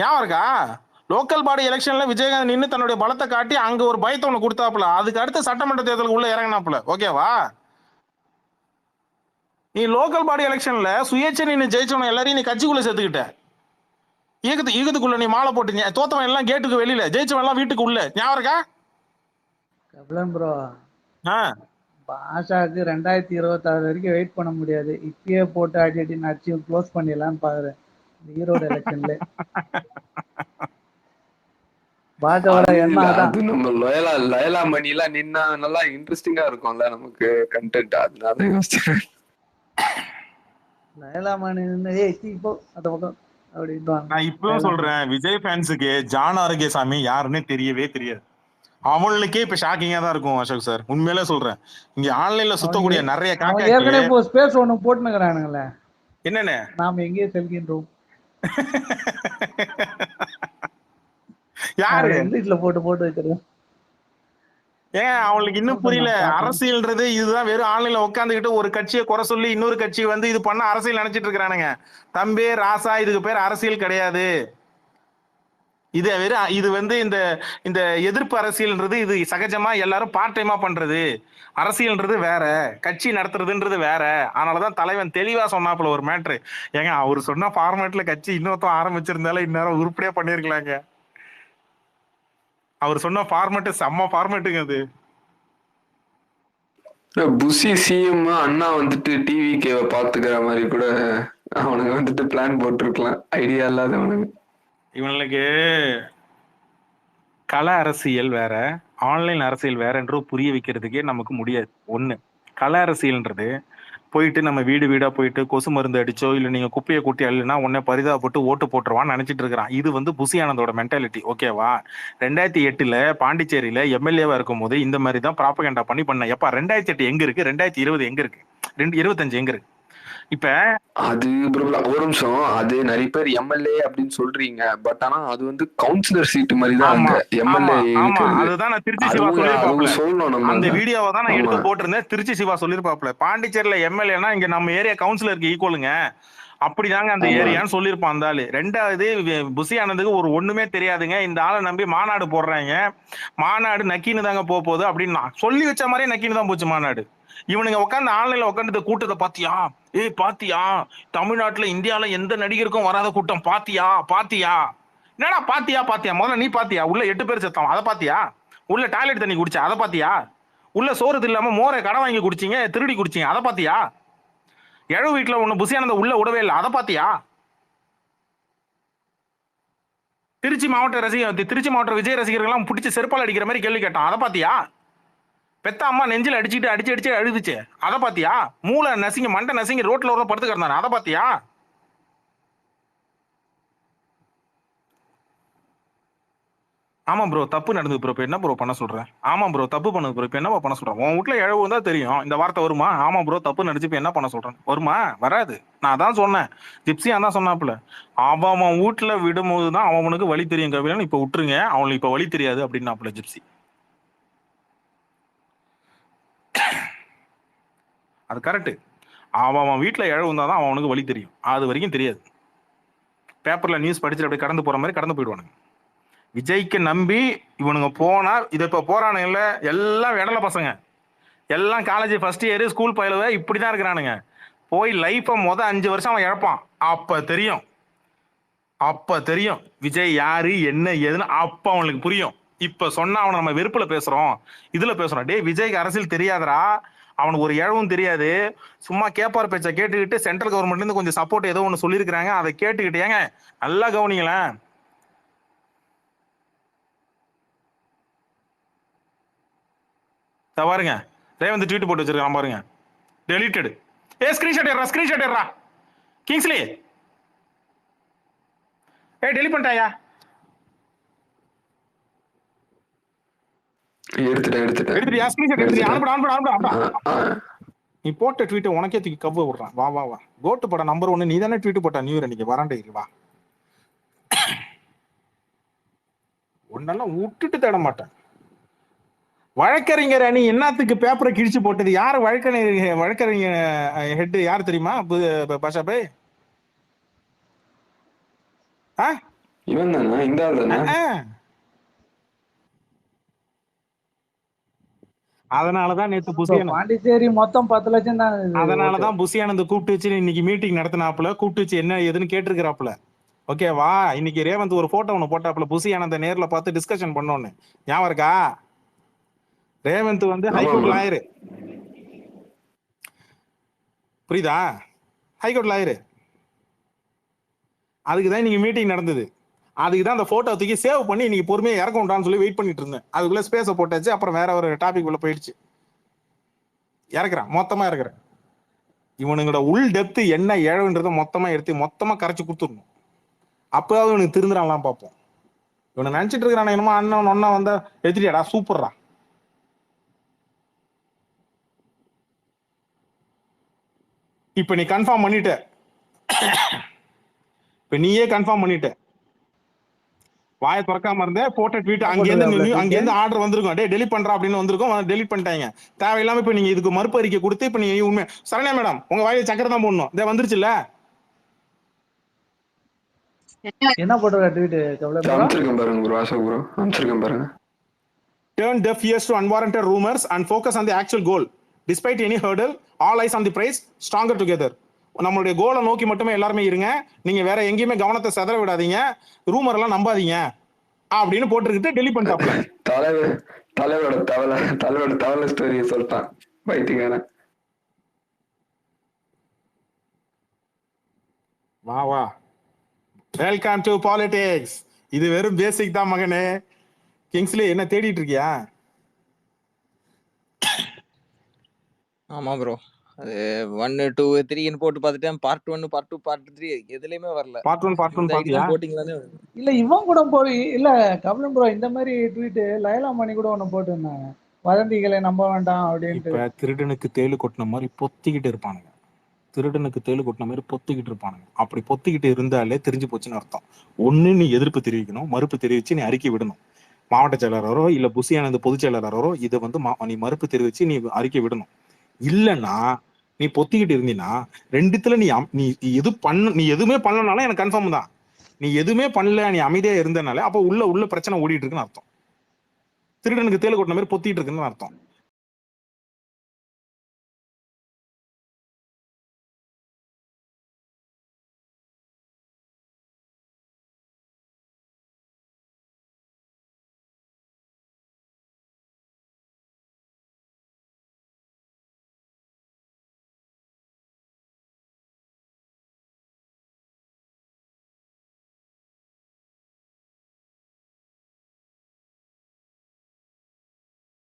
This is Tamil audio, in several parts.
ஞாபகம் இருக்கா? லோக்கல் பாடி எலெக்ஷன்ல விஜயகாந்த் நின்று தன்னுடைய பலத்தை காட்டி அங்க ஒரு பயத்தை ஒண்ணு கொடுத்தாப்புல. அதுக்கு அடுத்து சட்டமன்ற தேர்தலுக்கு உள்ள இறங்கினாப்புல. ஓகேவா? நீ லோக்கல் பாடி எலெக்ஷன்ல சுயேட்சை நின்று ஜெயிச்சவன எல்லாரையும் நீ கட்சிக்குள்ள சேர்த்துக்கிட்ட. ஈகத்துக்குள்ள நீ மாலை போட்டு தோத்தவன் எல்லாம் கேட்டுக்கு வெளியில, ஜெயிச்சவன் எல்லாம் வீட்டுக்கு உள்ள. ஞாபகம் இருக்கா? கபிலன் ப்ரோ, பாஷாக்கு 2026 வரைக்கும் வெயிட் பண்ண முடியாது. இப்பயே போட்டு அடி நடிச்சு க்ளோஸ் பண்ணிடலான்னு பாக்குறேன் ஈரோடு எலெக்ஷன்ல. பாஷாவோட என்ன அது நம்ம லயலா மணி எல்லாம் நின்னா நல்லா இன்ட்ரெஸ்டிங்கா இருக்கும்ல நமக்கு கண்டென்ட். அதனால யோசிச்சேன். லயலா மணி இப்போ அந்த பக்கம் அப்படின்ட்டு. நான் இப்பவும் சொல்றேன், விஜய் ஃபேன்ஸுக்கு ஜான் ஆரோக்கியசாமி யாருன்னு தெரியவே தெரியாது. அவங்களுக்கே இப்ப ஷாக்கிங்கா தான் இருக்கும் அசோக் சார். உண்மையிலே சொல்றேன், இங்க ஆன்லைன்ல சுத்தக்கூடிய நிறைய ஏற்கனவே இப்போ ஸ்பேஸ் ஒண்ணு போட்டுனுக்குறானுங்களே. என்னன்னு நாம எங்கேயே செல்கின்றோம். யாரு இங்கிலீஷ்ல போட்டு வச்சிருக்கோம். ஏன் அவங்களுக்கு இன்னும் புரியல? அரசியல்ன்றது இதுதான். வெறும் ஆன்லைன்ல உட்காந்துக்கிட்டு ஒரு கட்சியை குறை சொல்லி இன்னொரு கட்சி வந்து இது பண்ண அரசியல் நினைச்சிட்டு இருக்கிறானுங்க. தம்பி ராசா, இதுக்கு பேர் அரசியல் கிடையாது. இது வெறும் இது வந்து இந்த எதிர்ப்பு அரசியல்ன்றது இது சகஜமா எல்லாரும் பார்ட் டைமா பண்றது. அரசியல்ன்றது வேற, கட்சி நடத்துறதுன்றது வேற. அதனாலதான் தலைவன் தெளிவா சொன்னாப்புல ஒரு மேட்ரு. ஏங்க அவரு சொன்ன ஃபார்மேட்ல கட்சி இன்னொருத்தம் ஆரம்பிச்சிருந்தாலும் இந்நேரம் உருப்படியா பண்ணிருக்கலாங்க. அவர் சொன்ன ஃபார்மேட் செம்ம ஃபார்மேட்டுங்க அது. புசி சிஎம் அண்ணா வந்துட்டு டிவிகேவை பாத்துக்கிற மாதிரி கூட அவனுக்கு வந்துட்டு பிளான் போட்டிருக்கலாம். ஐடியா இல்லாதவனுக்கு. இவனுக்கு கள அரசியல் வேற, ஆன்லைன் அரசியல் வேற என்று புரிய வைக்கிறதுக்கே நமக்கு முடியாது. ஒண்ணு, கள அரசியல்ன்றது போயிட்டு நம்ம வீடு வீடா போயிட்டு கொசு மருந்து அடிச்சோ இல்ல நீங்க குப்பையை கூட்டி அள்ளுனா உடனே பரிதாபப்பட்டு ஓட்டு போட்டுருவான்னு நினைச்சிட்டு இருக்கிறான். இது வந்து புசி ஆனந்தோட மென்டாலிட்டி. ஓகேவா? 2008 பாண்டிச்சேரியில எம்எல்ஏவா இருக்கும் போது இந்த மாதிரி தான் ப்ராபகண்டா பண்ண. எப்ப 2008 எங்க இருக்கு? 2020 எங்க இருக்கு? 2025 எங்க இருக்கு? இப்ப அது ஒரு நிமிஷம், அது நிறைய பேர் எம்எல்ஏ அப்படின்னு சொல்றீங்க. பட் ஆனா அது வந்து கவுன்சிலர் சீட் மாதிரி தான் அங்க எம்எல்ஏ இருக்கிறது. அதுதான் நான் திருச்சி சிவா சொல்லிருப்பாப்ல. சொல்லணும் நம்ம. அந்த வீடியோவை தான் நான் எடுத்து போட்டிருந்தேன். திருச்சி சிவா சொல்லிருப்பாப்ல, பாண்டிச்சேரியில எம்எல்ஏனா இங்க நம்ம ஏரியா கவுன்சிலருக்கு ஈக்குவலுங்க, அப்படிதாங்க அந்த ஏரியான்னு சொல்லியிருப்பான் அந்த ஆளு. ரெண்டாவது, புசி ஆனந்துக்கு ஒரு ஒண்ணுமே தெரியாதுங்க, இந்த ஆளை நம்பி மாநாடு போடுறாங்க, மாநாடு நக்கின்னு தாங்க போகுது அப்படின்னு சொல்லி வச்ச மாதிரியே நக்கின்னு தான் போச்சு மாநாடு. இவனுங்க உட்காந்து ஆன்லைன்ல உட்காந்து கூட்டத்தை பாத்தியா? பாத்தியா? தமிழ்நாட்டுல இந்தியால எந்த நடிகருக்கும் வராத கூட்டம் பாத்தியா? என்னடா பாத்தியா? முதல்ல நீ பாத்தியா? உள்ள 8 பேர் செத்தான், அதை பாத்தியா? உள்ள டாய்லெட் தண்ணி குடிச்சா அதை பாத்தியா? உள்ள சோறு இல்லாம மோரை கடை வாங்கி குடிச்சீங்க, திருடி குடிச்சீங்க, அதை பாத்தியா? எழு வீட்டுல ஒண்ணு புசியானந்த உள்ள விடவே இல்லை, அதை பாத்தியா? திருச்சி மாவட்ட விஜய் ரசிகர்கள் எல்லாம் பிடிச்சி செருப்பால் அடிக்கிற மாதிரி கேள்வி கேட்டான், அதை பாத்தியா? பெத்த அம்மா நெஞ்சில் அடிச்சு அழுதுச்சு, அதை பாத்தியா? மூளை நசிங்க மண்டை நசிங்க ரோட்ல ஒரு படுத்து கிடந்தானே, அதை பாத்தியா? ஆமா ப்ரோ, தப்பு நடந்தது ப்ரோ, இப்ப என்ன ப்ரோ பண்ண சொல்றேன்? ஆமா ப்ரோ, தப்பு பண்ணது ப்ரோ, இப்ப என்ன பண்ண சொல்றேன்? உன் வீட்டுல இழவு தான் தெரியும், இந்த வார்த்தை வருமா? ஆமா ப்ரோ, தப்பு நடிச்சு இப்ப என்ன பண்ண சொல்றேன்? வருமா? வராது. நான் தான் சொன்னேன், ஜிப்சியா தான் சொன்னாப்புல, அவன் வீட்டுல விடும்போதுதான் அவனுக்கு வழி தெரியும் கவிழன், இப்ப விட்டுருங்க, அவனுக்கு இப்ப வழி தெரியாது அப்படின்னாப்புல ஜிப்சி. அது கரெக்ட். அவன் வீட்டுல இழவு தான் அவனுக்கு வழி தெரியும், அது வரைக்கும் தெரியாது. பேப்பர்ல நியூஸ் படிச்சுட்டு அப்படியே கடந்து போற மாதிரி கடந்து போயிடுவானுங்க. விஜய்க்கு நம்பி இவனுங்க போனா, இதை இப்ப போறானுங்கல்ல எல்லாம் இடல பசங்க, எல்லாம் காலேஜ் ஃபர்ஸ்ட் இயர் ஸ்கூல் பயிலுவ இப்படிதான் இருக்கிறானுங்க. போய் லைஃப 5 வருஷம் அவன் இழப்பான், அப்ப தெரியும் விஜய் யாரு என்ன ஏதுன்னு, அப்ப அவனுக்கு புரியும். இப்ப சொன்னா அவனை நம்ம வெறுப்புல பேசுறோம், இதுல பேசுறோம். டே, விஜய்க்கு அரசியல் தெரியாதரா, அவனுக்கு ஒரு இழவும் தெரியாது, சும்மா கேப்பார் பேச்சை கேட்டுக்கிட்டு சென்ட்ரல் கவர்மெண்ட்ல இருந்து கொஞ்சம் சப்போர்ட் ஏதோ ஒண்ணு சொல்லியிருக்கிறாங்க, அதை கேட்டுக்கிட்டு ஏங்க நல்லா கவனிங்களேன். பாருங்க, ரேவந்த் ட்வீட் போட்டு வச்சிருக்கான் பாருங்க, டெலிட்டட். ஸ்கிரீன்ஷாட் ஏறா கிங்ஸ்லி, டெலிட் பண்ணிட்டாயா? நீ போட்ட ட்வீட் உனக்கே தூக்கி கவ்வு விடுறான். வா கோட்டு பட நம்பர் 1 நீ தானே ட்வீட் போட்ட நியூ இயர் அன்னைக்கு, வராண்டே வா. ஒன்னெல்லாம் விட்டுட்டு தேட மாட்டேன். வழக்கறிஞர் அணி என்னத்துக்கு பேப்பரை கிழிச்சு போட்டது? யாரு வழக்கறிஞர் ஹெட் யாரு தெரியுமா பாஷா பாய்? ஆ? இவன் தானே, இந்த ஆள் தானே? ஆ. அதனாலதான் நேத்து ப்ரோ புசியான பாண்டிச்சேரி மொத்தம் 10 லட்சம் தான் இது ஓட்டு. அதனாலதான் புசி ஆனந்த் கூப்பிட்டு வச்சு இன்னைக்கு மீட்டிங் நடத்தினாப்புல, கூப்பிட்டு வச்சு என்ன ஏதுன்னு கேட்டிருக்கிறாப்புல. ஓகேவா? இன்னைக்கு ரேவந்த் ஒரு போட்டோ ஒண்ணு போட்டாப்புல, புசி ஆனந்த நேர்ல பார்த்து டிஸ்கஷன் பண்ணோன்னு. ஞாபகம் இருக்கா? ரேவந்த் வந்து ஆமா ஹைகோர்ட் ப்ரோ. லாயரு, புரியுதா? High court lawyer. அதுக்குதான் இன்னைக்கு மீட்டிங் நடந்தது. அதுக்கு தான் அந்த போட்டோ தூக்கி சேவ் பண்ணி இன்னைக்கு பொறுமையா இறக்கணும்டான்னு சொல்லி வெயிட் பண்ணிட்டு இருந்தேன். அதுக்குள்ள ஸ்பேஸ போட்டாச்சு. அப்புறம் வேற ஒரு டாபிக் உள்ள போயிடுச்சு. இறக்குறான், மொத்தமா இறக்குறேன். இவனுங்களோட உள் டெப்த் என்ன ஏழவுன்றத மொத்தமா எடுத்து மொத்தமா கரைச்சு கொடுத்துடணும். அப்பயாவது இவனுக்கு திருந்துறான்லாம் பார்ப்போம். இவனை நினைச்சிட்டு இருக்கிறான் என்னமோ அண்ணன் ஒன்னா வந்தா எதிரியாடா சூப்பர்ரா. இப்ப நீ கன்ஃபார்ம் பண்ணிட்ட, இப்ப நீயே கன்ஃபார்ம் பண்ணிட்ட. வாயை திறக்காம இருந்த போட்ட ட்வீட் என்ன போட்டிருக்காப்ல அங்கேருந்து ட்வீட்டு? அங்கேருந்து ஆர்டர் வந்திருக்கும், டே டெலிட் பண்றா அப்படின்னு வந்திருக்கும், டெலிட் பண்ணிட்டாங்க. தேவையில்லாம இப்ப நீங்க இதுக்கு மறுப்பு அறிக்கை கொடுத்து இப்ப நீங்க உண்மை சரண்யா மேடம் உங்க வாயில சக்கரை தான் போடணும். இதே வந்துருச்சுல்ல. என்ன போட்டிருக்கா ட்வீட்டு கபிலன் ப்ரோ? அமைச்சிருக்கேன் பாருங்க ப்ரோ, அசோக் ப்ரோ அமைச்சிருக்கேன் பாருங்க. Turn deaf ears to unwarranted rumors and focus on the actual goal. Despite any hurdle, all eyes on the prize, stronger together. நம்மளுடைய கோலை நோக்கி மட்டுமே எல்லாருமே இருங்க. நீங்க வேற எங்கேயுமே கவனத்தை செதற விடாதீங்க. ரூமர் எல்லாம் நம்பாதீங்க அப்படின்னு போட்டுக்கிட்டு டெலிட் பண்ணிட்டாப்ல. தலைவர் தலைவரோட தவளை ஸ்டோரியை சொல்லிட்டான் வைத்தியக்காரன். வா வா, வெல்கம் டு பாலிடிக்ஸ். இது வெறும் பேசிக் தான் மகனே. கிங்ஸ்லி என்ன தேடிட்டு இருக்கியா? ஆமா ப்ரோ. அது 1, 2, 3ன்னு போட்டு பார்த்துட்டேன். பார்ட் 1, பார்ட் 2, பார்ட் 3 எதுலயுமே வரல. பார்ட் 1 பார்ட் 1 இந்த ஐடி பாத்தியா? தான் போட்டிங்களானே. இல்ல இவன் கூட போய் இல்ல கபிலன் ப்ரோ இந்த மாதிரி ட்வீட் லைலா மணி கூட ஒண்ணு போட்டிருந்தாங்க. வதந்திகளை நம்ப வேண்டாம் அப்படின்ட்டு. இப்ப திருடனுக்கு தேளு கொட்டின மாதிரி பொத்திக்கிட்டு இருப்பானுங்க. திருடனுக்கு தேளு கொட்டின மாதிரி பொத்திக்கிட்டு இருப்பானுங்க. அப்படி பொத்திக்கிட்டு இருந்தாலே தெரிஞ்சு போச்சுன்னு அர்த்தம். ஒண்ணு நீ எதிர்ப்பு தெரிவிக்கணும், மறுப்பு தெரிவிச்சு நீ அறிக்கை விடணும். மாவட்ட செயலாளரோ இல்ல புசி ஆனந்த் பொதுச் செயலாளரோ இதை வந்து நீ மறுப்பு தெரிவிச்சு நீ அறிக்கை விடணும். இல்லைன்னா நீ பொத்திக்கிட்டு இருந்தீன்னா ரெண்டுத்துல நீ நீ எதுவுமே பண்ணலனாலும் எனக்கு கன்ஃபார்ம் தான். நீ எதுவுமே பண்ணல, நீ அமைதியா இருந்தனாலே அப்ப உள்ள பிரச்சனை ஓடிட்டு இருக்குன்னு அர்த்தம். திருடனுக்கு தேளு கொட்டின மாதிரி பொத்திட்டு இருக்குன்னு அர்த்தம்.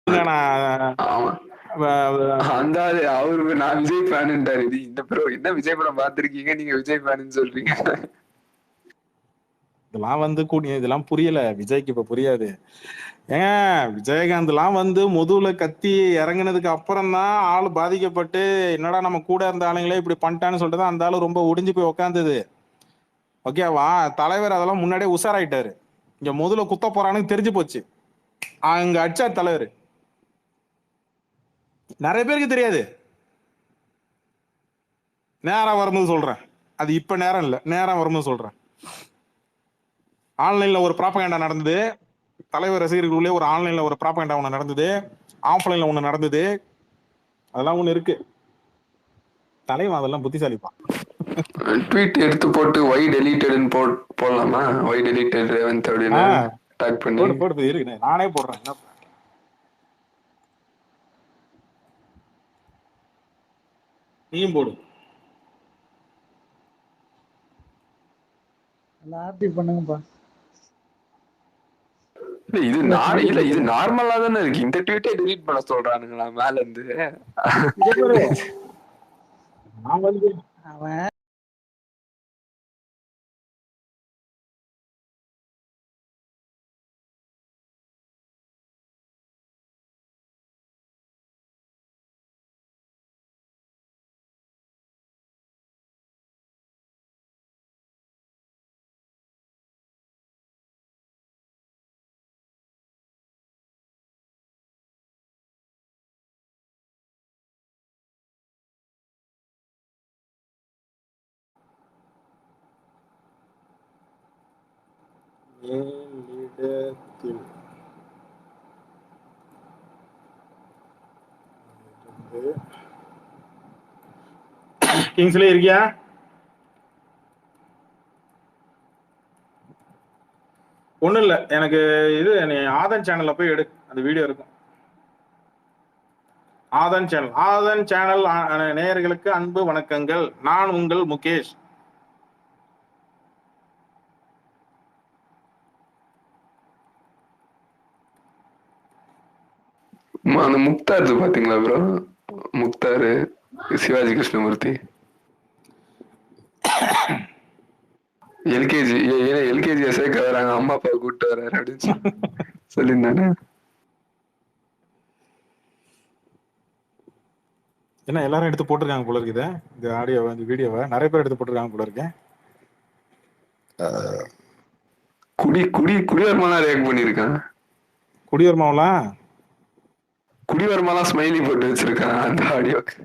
ஆமா அந்த ஆளு அவரு நான் விஜய் ஃபேனுன்றாரு. இந்த ப்ரோ என்ன விஜய் படம் பார்த்திருக்கீங்க, நீங்க விஜய் ஃபேனுன்னு சொல்றீங்க. இதெல்லாம் வந்து இதெல்லாம் புரியல விஜய்க்கு, இப்ப புரியாது. ஏன் விஜயகாந்த் எல்லாம் வந்து முதுகுல கத்தி இறங்குனதுக்கு அப்புறம் தான் ஆளு பாதிக்கப்பட்டு என்னடா நம்ம கூட இருந்த ஆளுங்களே இப்படி பண்ணிட்டான்னு சொல்லிட்டு அந்த ஆளு ரொம்ப ஒடிஞ்சு போய் உக்காந்தது. ஓகேவா? தலைவர் அதெல்லாம் முன்னாடியே உஷாராயிட்டாரு. இங்க முதல்ல குத்த போறான்னு தெரிஞ்சு போச்சு. அங்க அடிச்சார் தலைவர். நிறைய பேருக்கு தெரியாது. நேரம் வரும்போது சொல்றேன். அது இப்ப நேரம் இல்ல, நேரம் வரும்போது சொல்றேன். ஆன்லைன்ல ஒரு ப்ராபகண்டா நடந்தது. தலைவர் ரசிகர்களுக்குள்ளே ஒரு ஆன்லைன்ல ஒரு ப்ராபகண்டா ஒண்ணு நடந்தது. ஆஃப்லைன்ல ஒண்ணு நடந்தது. அதெல்லாம் ஒண்ணு இருக்கு. தலைவன் அதெல்லாம் புத்திசாலிப்பான். ட்வீட் எடுத்து போட்டு ஒய் டெலீட்டட்னு போடலாமா? ஒய் டெலீட்டட் ரேவந்த் அப்படின்னு டாக் பண்ணி போடு இருக்கு, நானே போடுறேன். என்ன நீயும் போடு. நல்லா ஆக்டிவ் பண்ணுங்கப்பா. இது நார்மலா தானே இருக்கு. இந்த ட்வீட்டே டெலீட் பண்ண சொல்றானுங்களா மேல இருந்து? அவன் மேலிடத்தில் இருந்து கிங்ஸ்ல இருக்கியா? ஒண்ணும் இல்ல, எனக்கு இது நீ ஆதன் சேனல்ல போய் எடு, அந்த வீடியோ இருக்கும். ஆதன் சேனல் நேயர்களுக்கு அன்பு வணக்கங்கள். நான் உங்கள் முகேஷ். அந்த முக்தார் பாத்தீங்களா bro? Mukhtar Sivaji Krishnamurthy LKG LKG சேர்க்க வராங்க, அம்மா அப்பா கூப்பிட்டு வர்றாரு அப்படின்னு சொல்லியிருந்தானே. என்ன எல்லாரும் எடுத்து போட்டிருக்காங்க போல இருக்குது இந்த ஆடியோவை, இந்த வீடியோவை நிறைய பேர் எடுத்து போட்டிருக்காங்க போல இருக்கு. குடிவர்மாலாம் ரியாக்ட் பண்ணிருக்கான். குடிவர்மாலாம் ஸ்மைலி போட்டு வச்சிருக்கான் அந்த ஆடியோக்கு.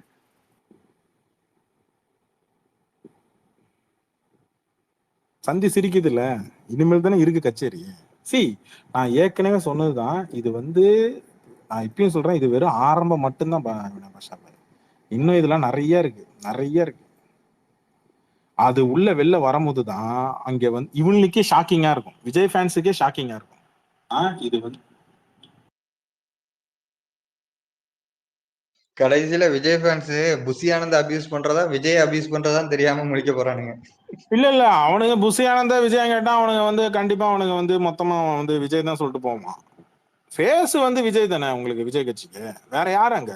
சந்தி சிரிக்குது இல்ல, இனிமேல் தானே இருக்கு கச்சேரி. நான் ஏற்கனவே சொன்னதுதான், இது வந்து நான் இப்பயும் சொல்றேன், இது வெறும் ஆரம்பம் மட்டும்தான். இன்னும் இதெல்லாம் நிறைய இருக்கு. அது உள்ள வெளில வரும்போதுதான் அங்க வந்து இவனுக்கே ஷாக்கிங்கா இருக்கும், விஜய் ஃபேன்ஸுக்கே ஷாக்கிங்கா இருக்கும். இது வந்து கடைசியில விஜய் ஃபேன்ஸ் புசி ஆனந்த் அபியூஸ் பண்றதா விஜய் அபியூஸ் பண்றதா தெரியாம முடிக்க போறானுங்க. இல்ல அவனுங்க புசி ஆனந்தா விஜய் கேட்டா அவனுங்க வந்து கண்டிப்பா அவனுங்க வந்து மொத்தமா வந்து விஜய் தான் சொல்லிட்டு போவான். ஃபேஸ் வந்து விஜய் தானே உங்களுக்கு, விஜய் கட்சிக்கு வேற யாரு அங்க?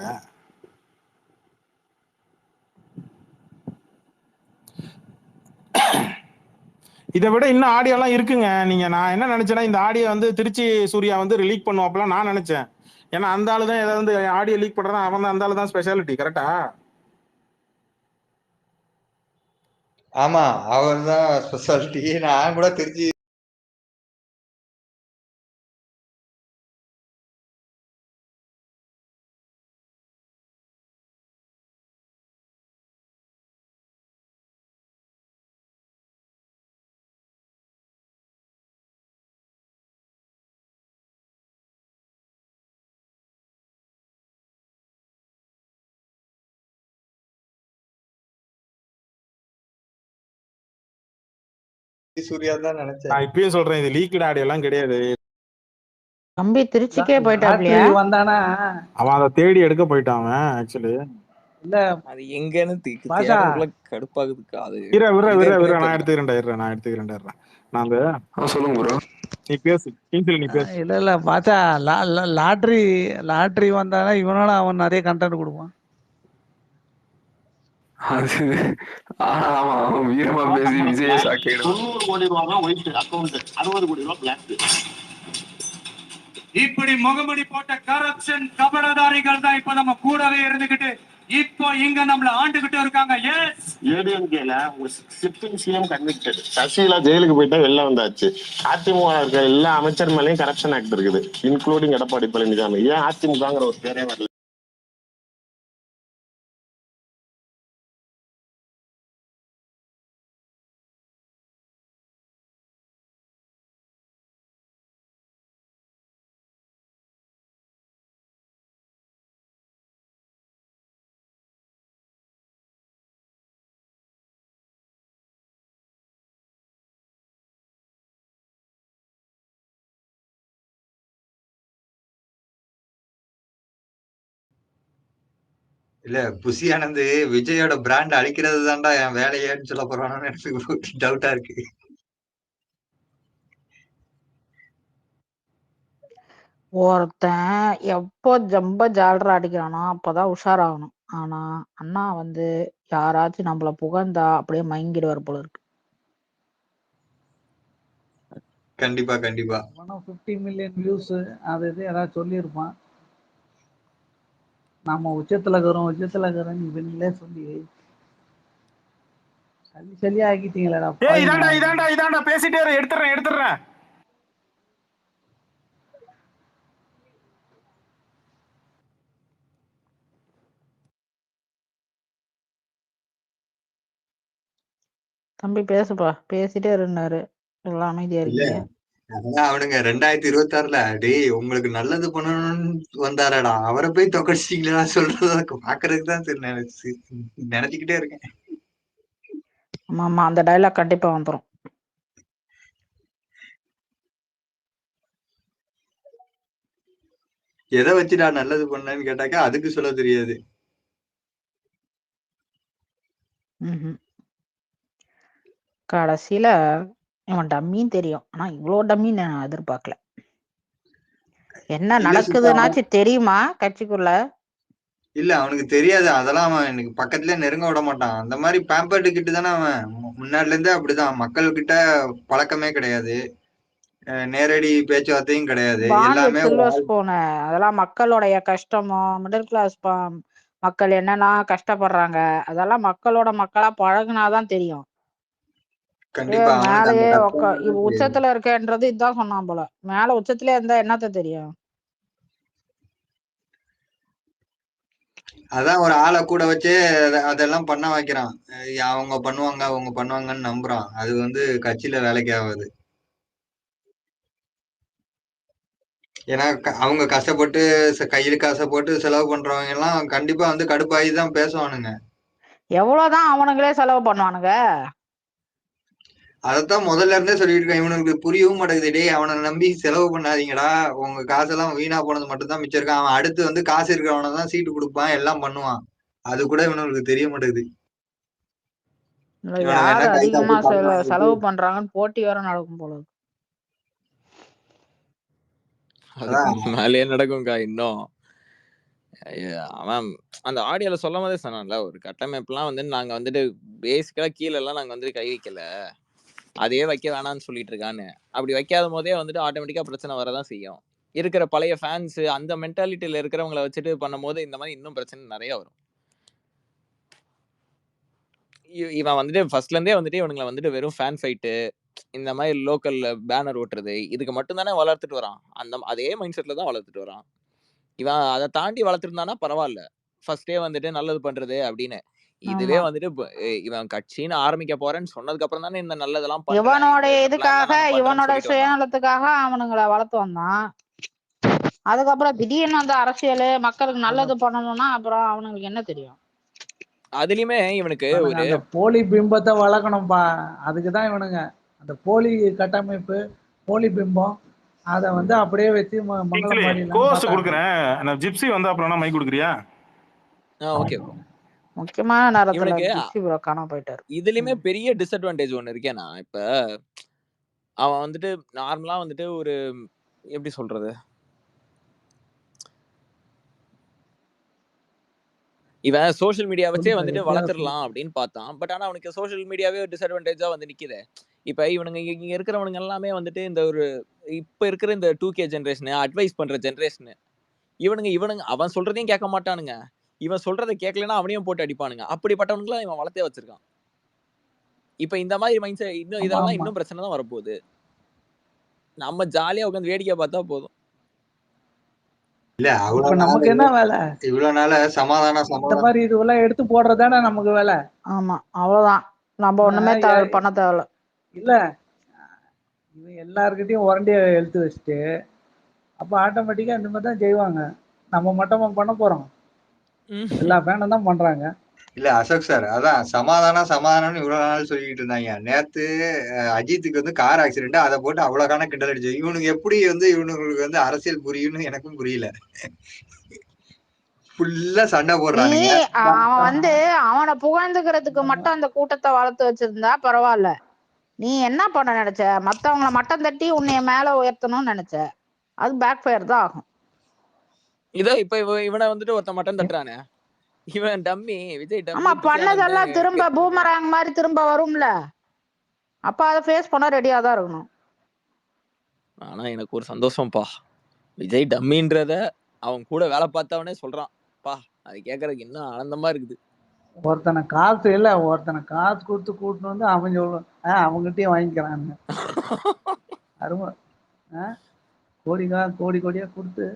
இதை விட இன்னும் ஆடியோ எல்லாம் இருக்குங்க. நான் என்ன நினைச்சேன்னா, இந்த ஆடியோ வந்து திருச்சி சூர்யா வந்து ரிலீக் பண்ணுவாப்லாம் நான் நினைச்சேன். ஏன்னா அந்த ஆளு தான் ஏதாவது ஆடியோ லீக் பண்றான், அவன் தான், அந்த ஆளு தான் ஸ்பெஷாலிட்டி. கரெக்டா? ஆமா, அவர் தான் ஸ்பெஷாலிட்டி. நான் கூட திருச்சி சூர்யா தான் நினைச்சேன். நான் இப்பயும் சொல்றேன், இது லீக்டு ஆடியோ எல்லாம் கிடையாது. தம்பி திருச்சிக்கே போயிட்டாப்லையா? லாட்ரி வந்தானா அவன் அதை தேடி எடுக்க போயிட்டான் ஆக்சுவலி. இல்ல அது எங்கன்னு பாஷா, தேடுறதுக்குள்ள கடுப்பாகுதுக்கா அது. விர நான் எடுத்துக்கிறேன்டா. நான் அந்த சொல்லுங்க ப்ரோ. நீ பேசு கிங்ஸ்ல, நீ பேசு. இல்ல பாஷா, லாட்ரி வந்தானா இவனால அவன் நிறைய கண்டென்ட் கொடுப்பான். அது ஆமா, அவன் வீரமா பேசி விஜய சாக்கிடுவான். 90 கோடி ரூபாய் தான் ஒயிட் அக்கௌண்ட், 60 கோடி ரூபாய் பிளாக். இப்படி முகமடி போட்ட கரப்ஷன் கபடதாரிகள் தான் இப்ப நம்ம கூடவே இருந்துகிட்டு இப்போ இங்க நம்மள ஆண்டுகிட்டு இருக்காங்க. எஸ், ஏடிஎம்கேல சிட்டிங் சிஎம் கன்விக்டட், சசிகலா ஜெயிலுக்கு போயிட்டா வெளில வந்தாச்சு. அதிமுக இருக்க எல்லா அமைச்சர் மேலேயும் கரப்ஷன் ஆக்ட் இருக்குது, இன்க்ளூடிங் எடப்பாடி பழனிசாமி. ஏன் அதிமுகங்கிற ஒரு பேரே வரல? இல்ல புசி ஆனந்த் விஜயோட பிராண்ட் அழிக்கிறது தான்டா என் வேலையேன்னு சொல்ல போறானு எனக்கு டவுட்டா இருக்கு. ஒருத்தன் எப்போ ஜம்ப ஜால்ரா அடிக்கிறானோ அப்பதான் உஷாராகணும். ஆனா அண்ணா வந்து யாராச்சும் நம்மள புகழ்ந்தா அப்படியே மயங்கிடுவார் போல இருக்கு. கண்டிப்பா கண்டிப்பா. 50 மில்லியன் வியூஸ் அது இது யாராவது சொல்லியிருப்பான். நாம உச்சத்துல இருக்கிறோம் இவங்களே சொல்லி சளி ஆக்கிட்டீங்களா? இதாண்டா பேசிட்டே எடுத்துறேன். தம்பி பேசுப்பா, பேசிட்டே இருந்தாரு, எல்லாம் அமைதியா இல்ல இருக்கீங்க. அதான் அவனுங்க 2026ல டேய் உங்களுக்கு நல்லது பண்ணணும்னு வந்தாரடா அவரை போய் தொக்கடிச்சிட்டீங்களா சொல்றத பாக்குறதுக்கு தான் சரி நினைச்சுக்கிட்டே இருக்கேன். ஆமா ஆமா, அந்த டைலாக் கண்டிப்பா வந்துரும். எதை வச்சுடா நல்லது பண்ணேன்னு கேட்டாக்கா அதுக்கு சொல்ல தெரியாது. ம்ஹும். கடைசியில இவன் டம்மின்னு தெரியும், ஆனா இவ்வளோ டம்மின்னு நான் எதிர்பார்க்கல. என்ன இல்ல சுத்தா நடக்குதுன்னாச்சும் தெரியுமா கட்சிக்குள்ள? இல்ல அவனுக்கு தெரியாது. அதெல்லாம் அவன் எனக்கு பக்கத்துல நெருங்க விட மாட்டான். அந்த மாதிரி பேம்பர்டு கிட்ட தானே அவன் முன்னாடில இருந்தே அப்படிதான். மக்கள் கிட்ட பழக்கமே கிடையாது. நேரடி பேச்சுவார்த்தையும் கிடையாது. பான் வித் எல்லாமே ஒரு சில்வர் ஸ்பூனு. அதெல்லாம் மக்களுடைய கஷ்டமோ, மிடில் கிளாஸ் மக்கள் என்னெல்லாம் கஷ்டப்படுறாங்க, அதெல்லாம் மக்களோட மக்களா பழகுனாதான் தெரியும். கண்டிப்பா அவனுக்கு அந்த மேலேயே கஷ்டம் இவ உச்சத்துல இருக்கன்றது இதான் சொன்னான் போல. மேல உச்சத்திலே இருந்தா என்னத்த தெரியும்? அதான் ஒரு ஆளை கூட வச்சு அதெல்லாம் பண்ண வைக்கிறான். அவங்க பண்ணுவாங்க அவங்க பண்ணுவாங்கன்னு நம்புறான். அது வந்து கட்சியில வேலைக்கு ஆகாது. ஏன்னா அவங்க கஷ்டப்பட்டு கையில காசை போட்டு செலவு பண்றவங்க எல்லாம் கண்டிப்பா வந்து கடுப்பாகி தான் பேசுவானுங்க. எவ்வளவுதான் அவனுங்களே செலவு பண்ணுவானுங்க. அதத்தான் முதல்ல இருந்தே சொல்லிட்டு இருக்கேன். இவனுக்கு புரியவும் மாட்டேங்குது. டேய் அவனை நம்பி செலவு பண்ணாதீங்கடா. உங்க காசெல்லாம் வீணா போனது மட்டும் தான் மிச்சம் இருக்கான். அவன் அடுத்து வந்து காசு இருக்கிறவனை தான் சீட்டு கொடுப்பான், எல்லாம் பண்ணுவான். அது கூட இவனுக்கு தெரிய மாட்டேங்குது. இவனுங்க யாரு என்ன கை காட்டி அதிகமா பணம் வாங்கிட்டு செலவு பண்றாங்கன்னு போட்டி வேற நடக்கும் போல. அதுக்கு அதான் மேலேயே நடக்கும்க்கா இன்னும். அவன் அந்த ஆடியோல சொல்லும் போதே சொன்னான்ல, ஒரு கட்டமைப்புலாம் வந்து நாங்க வந்துட்டு பேசிக்கலா கீழ எல்லாம் நாங்க வந்துட்டு கை வைக்கல, அதே வைக்க வேணாம்னு சொல்லிட்டு இருக்கான்னு. அப்படி வைக்காத போதே வந்துட்டு ஆட்டோமேட்டிக்கா பிரச்சனை வரதான் செய்யும். இருக்கிற பழைய ஃபேன்ஸ் அந்த மென்டாலிட்டியில இருக்கிறவங்கள வச்சுட்டு பண்ணும்போது இந்த மாதிரி இன்னும் பிரச்சனை நிறைய வரும். இவன் வந்துட்டு ஃபர்ஸ்ட்ல இருந்தே வந்துட்டு இவனுங்களை வந்துட்டு வெறும் ஃபேன் ஃபைட்டு, இந்த மாதிரி லோக்கல்ல பேனர் ஓட்டுறது, இதுக்கு மட்டும் தானே வளர்த்துட்டு வரான். அதே மைண்ட் செட்ல தான் வளர்த்துட்டு வரான். இவன் அதை தாண்டி வளர்த்துருந்தானா பரவாயில்ல, ஃபர்ஸ்டே வந்துட்டு நல்லது பண்றது அப்படின்னு. இதுவே ஆமா. வந்துட்டு இவன் கட்சின்னு ஆரம்பிக்க போறேன்னு சொன்னதுக்கு அப்புறம் தானே இந்த நல்லதெல்லாம் பண்றேன், இவனோட இந்த பிளான் இதுக்காக, தான் நான் பண்றேன்னு இவனோட சொல்லிட்டு வந்தான். சுயநலத்துக்காக அவனுங்களை வளர்த்து வந்தான். அதுக்கப்புறம் திடீர்னு அந்த அரசியல் மக்களுக்கு நல்லது பண்ணணும்னா அப்புறம் அவனுங்களுக்கு என்ன தெரியும்? அதுலயுமே இவனுக்கு ஒரு அந்த போலி பிம்பத்தை வளர்க்கணும்பா. அதுக்குதான் இவனுங்க அந்த போலி கட்டமைப்பு, போலி பிம்பம், அதை வந்து அப்படியே வச்சு மங்களம் பாடிடலாம்னு கோர்ஸ் பார்த்தாங்க. கொடுக்குறேன். நான் ஜிப்சி வந்தா அப்புறம் மைக் கொடுக்குறியா? Okay bro. முக்கியமான நேரத்துல இவனுக்கு ஜிப்சி ப்ரோ காணாம போயிட்டாரு. இதுலயுமே பெரிய டிஸ்அட்வான்டேஜ் ஒண்ணு இருக்கேனா, இப்ப அவன் வந்துட்டு நார்மலா வந்துட்டு ஒரு எப்படி சொல்றது, இவன் சோஷியல் மீடியா வச்சே வந்துட்டு வளர்த்துடலாம் அப்படின்னு பார்த்தான். பட் ஆனா அவனுக்கு சோஷியல் மீடியாவே டிஸ்அட்வான்டேஜா வந்து நிக்குது. இப்ப இவனுங்க இங்க இருக்கிறவனுங்க எல்லாமே வந்துட்டு இந்த ஒரு இப்ப இருக்கிற இந்த 2K ஜென்ரேஷன், அட்வைஸ் பண்ற ஜென்ரேஷன், இவனுங்க அவன் சொல்றதையும் கேட்க மாட்டானுங்க. இவன் சொல்றதை கேட்கலன்னா அவனையும் போட்டு அடிப்பானுங்க. அப்படிப்பட்டவனுங்களை இவன் வளர்த்தே வச்சிருக்கான். இப்ப இந்த மாதிரி மைண்ட் செட் இன்னும் இதெல்லாம் இன்னும் பிரச்சனை தான் வரப்போகுது. நம்ம ஜாலியா உட்காந்து வேடிக்கை பார்த்தா போதும். இல்ல இப்ப நமக்கு என்ன வேலை? இவ்வளவு நாள இந்த மாதிரி இதுவெல்லாம் எடுத்து போடுறதானே நமக்கு வேலை. ஆமா, அவ்வளவுதான். நம்ம ஒண்ணுமே பண்ண தேவையில்ல. இல்ல இவன் எல்லாருக்கிட்டையும் உரண்டிய எழுத்து வச்சுட்டு அப்ப ஆட்டோமேட்டிக்கா இந்த மாதிரி தான் செய்வாங்க. நம்ம மட்டுமா பண்ண போறோம்? எல்லா ஃபேனும் தான் பண்றாங்க. இல்ல அசோக் சார், அதான் சமாதானம்னு இவ்வளவு நாள் சொல்லிட்டு இருந்தாங்க. நேத்து அஜித்துக்கு வந்து கார் ஆக்சிடென்ட், அதை போட்டு அவ்வளவுக்கான கிண்டல் அடிச்சு. இவனுக்கு எப்படி வந்து இவனுங்களுக்கு வந்து அரசியல் புரியும்னு எனக்கும் புரியல. ஃபுல்லா சண்டை போடுறானுங்க. அவன் வந்து அவனை புகழ்ந்துக்கிறதுக்கு மட்டும் அந்த கூட்டத்தை வளர்த்து வச்சிருந்தா பரவாயில்ல. நீ என்ன பண்ண நினைச்ச? மத்தவங்களை மட்டம் தட்டி உன்னைய மேல உயர்த்தணும்னு நினைச்ச. அது பேக் ஃபயர் தான் ஆகும். இதோ இப்ப இவனை வந்துட்டு ஒருத்த மட்டம் தட்டுறானே, இவன் டம்மி, விஜய் டம்மி. ஆமா, பண்ணதெல்லாம் திரும்ப பூமராங் மாதிரி திரும்ப வரும்ல. அப்ப அதை ஃபேஸ் பண்ண ரெடியா தான் இருக்கணும். ஆனா எனக்கு ஒரு சந்தோஷம்ப்பா, விஜய் டம்மின்றத அவன் கூட வேலை பார்த்தவனே சொல்றான். பா, அது கேட்கறதுக்கு இன்னும் ஆனந்தமா இருக்குது. ஒருத்தனை காசு கொடுத்து கூட்டிட்டு வந்து அவன் சொல்லுவான், அவங்ககிட்டயும் வாங்கிக்கிறான்னு. அருமை. கோடியா கொடுத்து.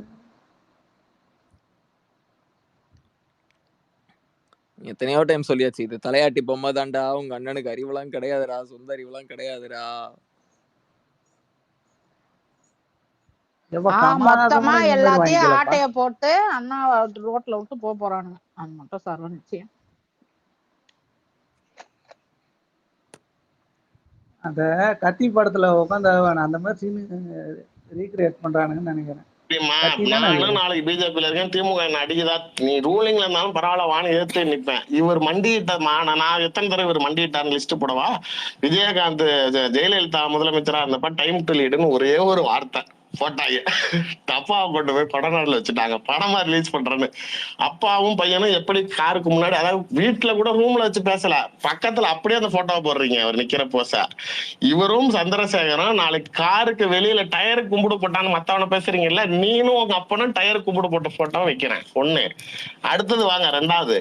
எத்தனையோ டைம் சொல்லியாச்சு, இது தலையாட்டி பொம்மை தான்டா, உங்க அண்ணனுக்கு அறிவுலாம் கிடையாதுடா, சொந்த அறிவுலாம் கிடையாதுடா. எப்ப கமலஹாசன் மொத்தமா கூட இந்த மாதிரி எல்லாத்தையும் வாங்கிக்கலப்பா. ஆட்டைய போட்டு அண்ணா ரோட்ல விட்டு போறானுங்க. அது மட்டும் சர்வ நிச்சயம். அந்த கத்தி படத்துல உட்காந்து அந்த மாதிரி சீன் ரீக்ரியேட் பண்றானுங்கன்னு நினைக்கிறேன். கத்தி தானே அது? நானும் நாளைக்கு பிஜேபியில இருக்கேன், திமுக என்ன அடிக்குதா, நீ ரூலிங்ல இருந்தாலும் பரவாயில்ல வான்னு எதிர்த்து நிற்பேன். இவர் மண்டியிட்ட நான் எத்தனை தடவை இவர் மண்டியிட்டான்னு லிஸ்ட் போடவா? விஜயகாந்த் ஜெயலலிதா முதலமைச்சரா இருந்தப்ப டைம் டு லீடுன்னு ஒரே ஒரு வார்த்தை போட்டாங்க, அப்பாவை கொண்டு போய் படநாடுல வச்சுட்டாங்க, படமா ரிலீஸ் பண்றேன்னு. அப்பாவும் பையனும் எப்படி காருக்கு முன்னாடி, அதாவது வீட்டுல கூட ரூம்ல வச்சு பேசல, பக்கத்துல அப்படியே அந்த போட்டோவை போடுறீங்க அவர் நிக்கிற போச. இவரும் சந்திரசேகரும் நாளைக்கு காருக்கு வெளியில டயருக்கு கும்பிடு போட்டான்னு மத்தவன பேசுறீங்கல்ல, நீனும் உங்க அப்பனும் டயருக்கு கும்பிடு போட்ட போட்டோ வைக்கிறேன் ஒண்ணு. அடுத்தது வாங்க ரெண்டாவது,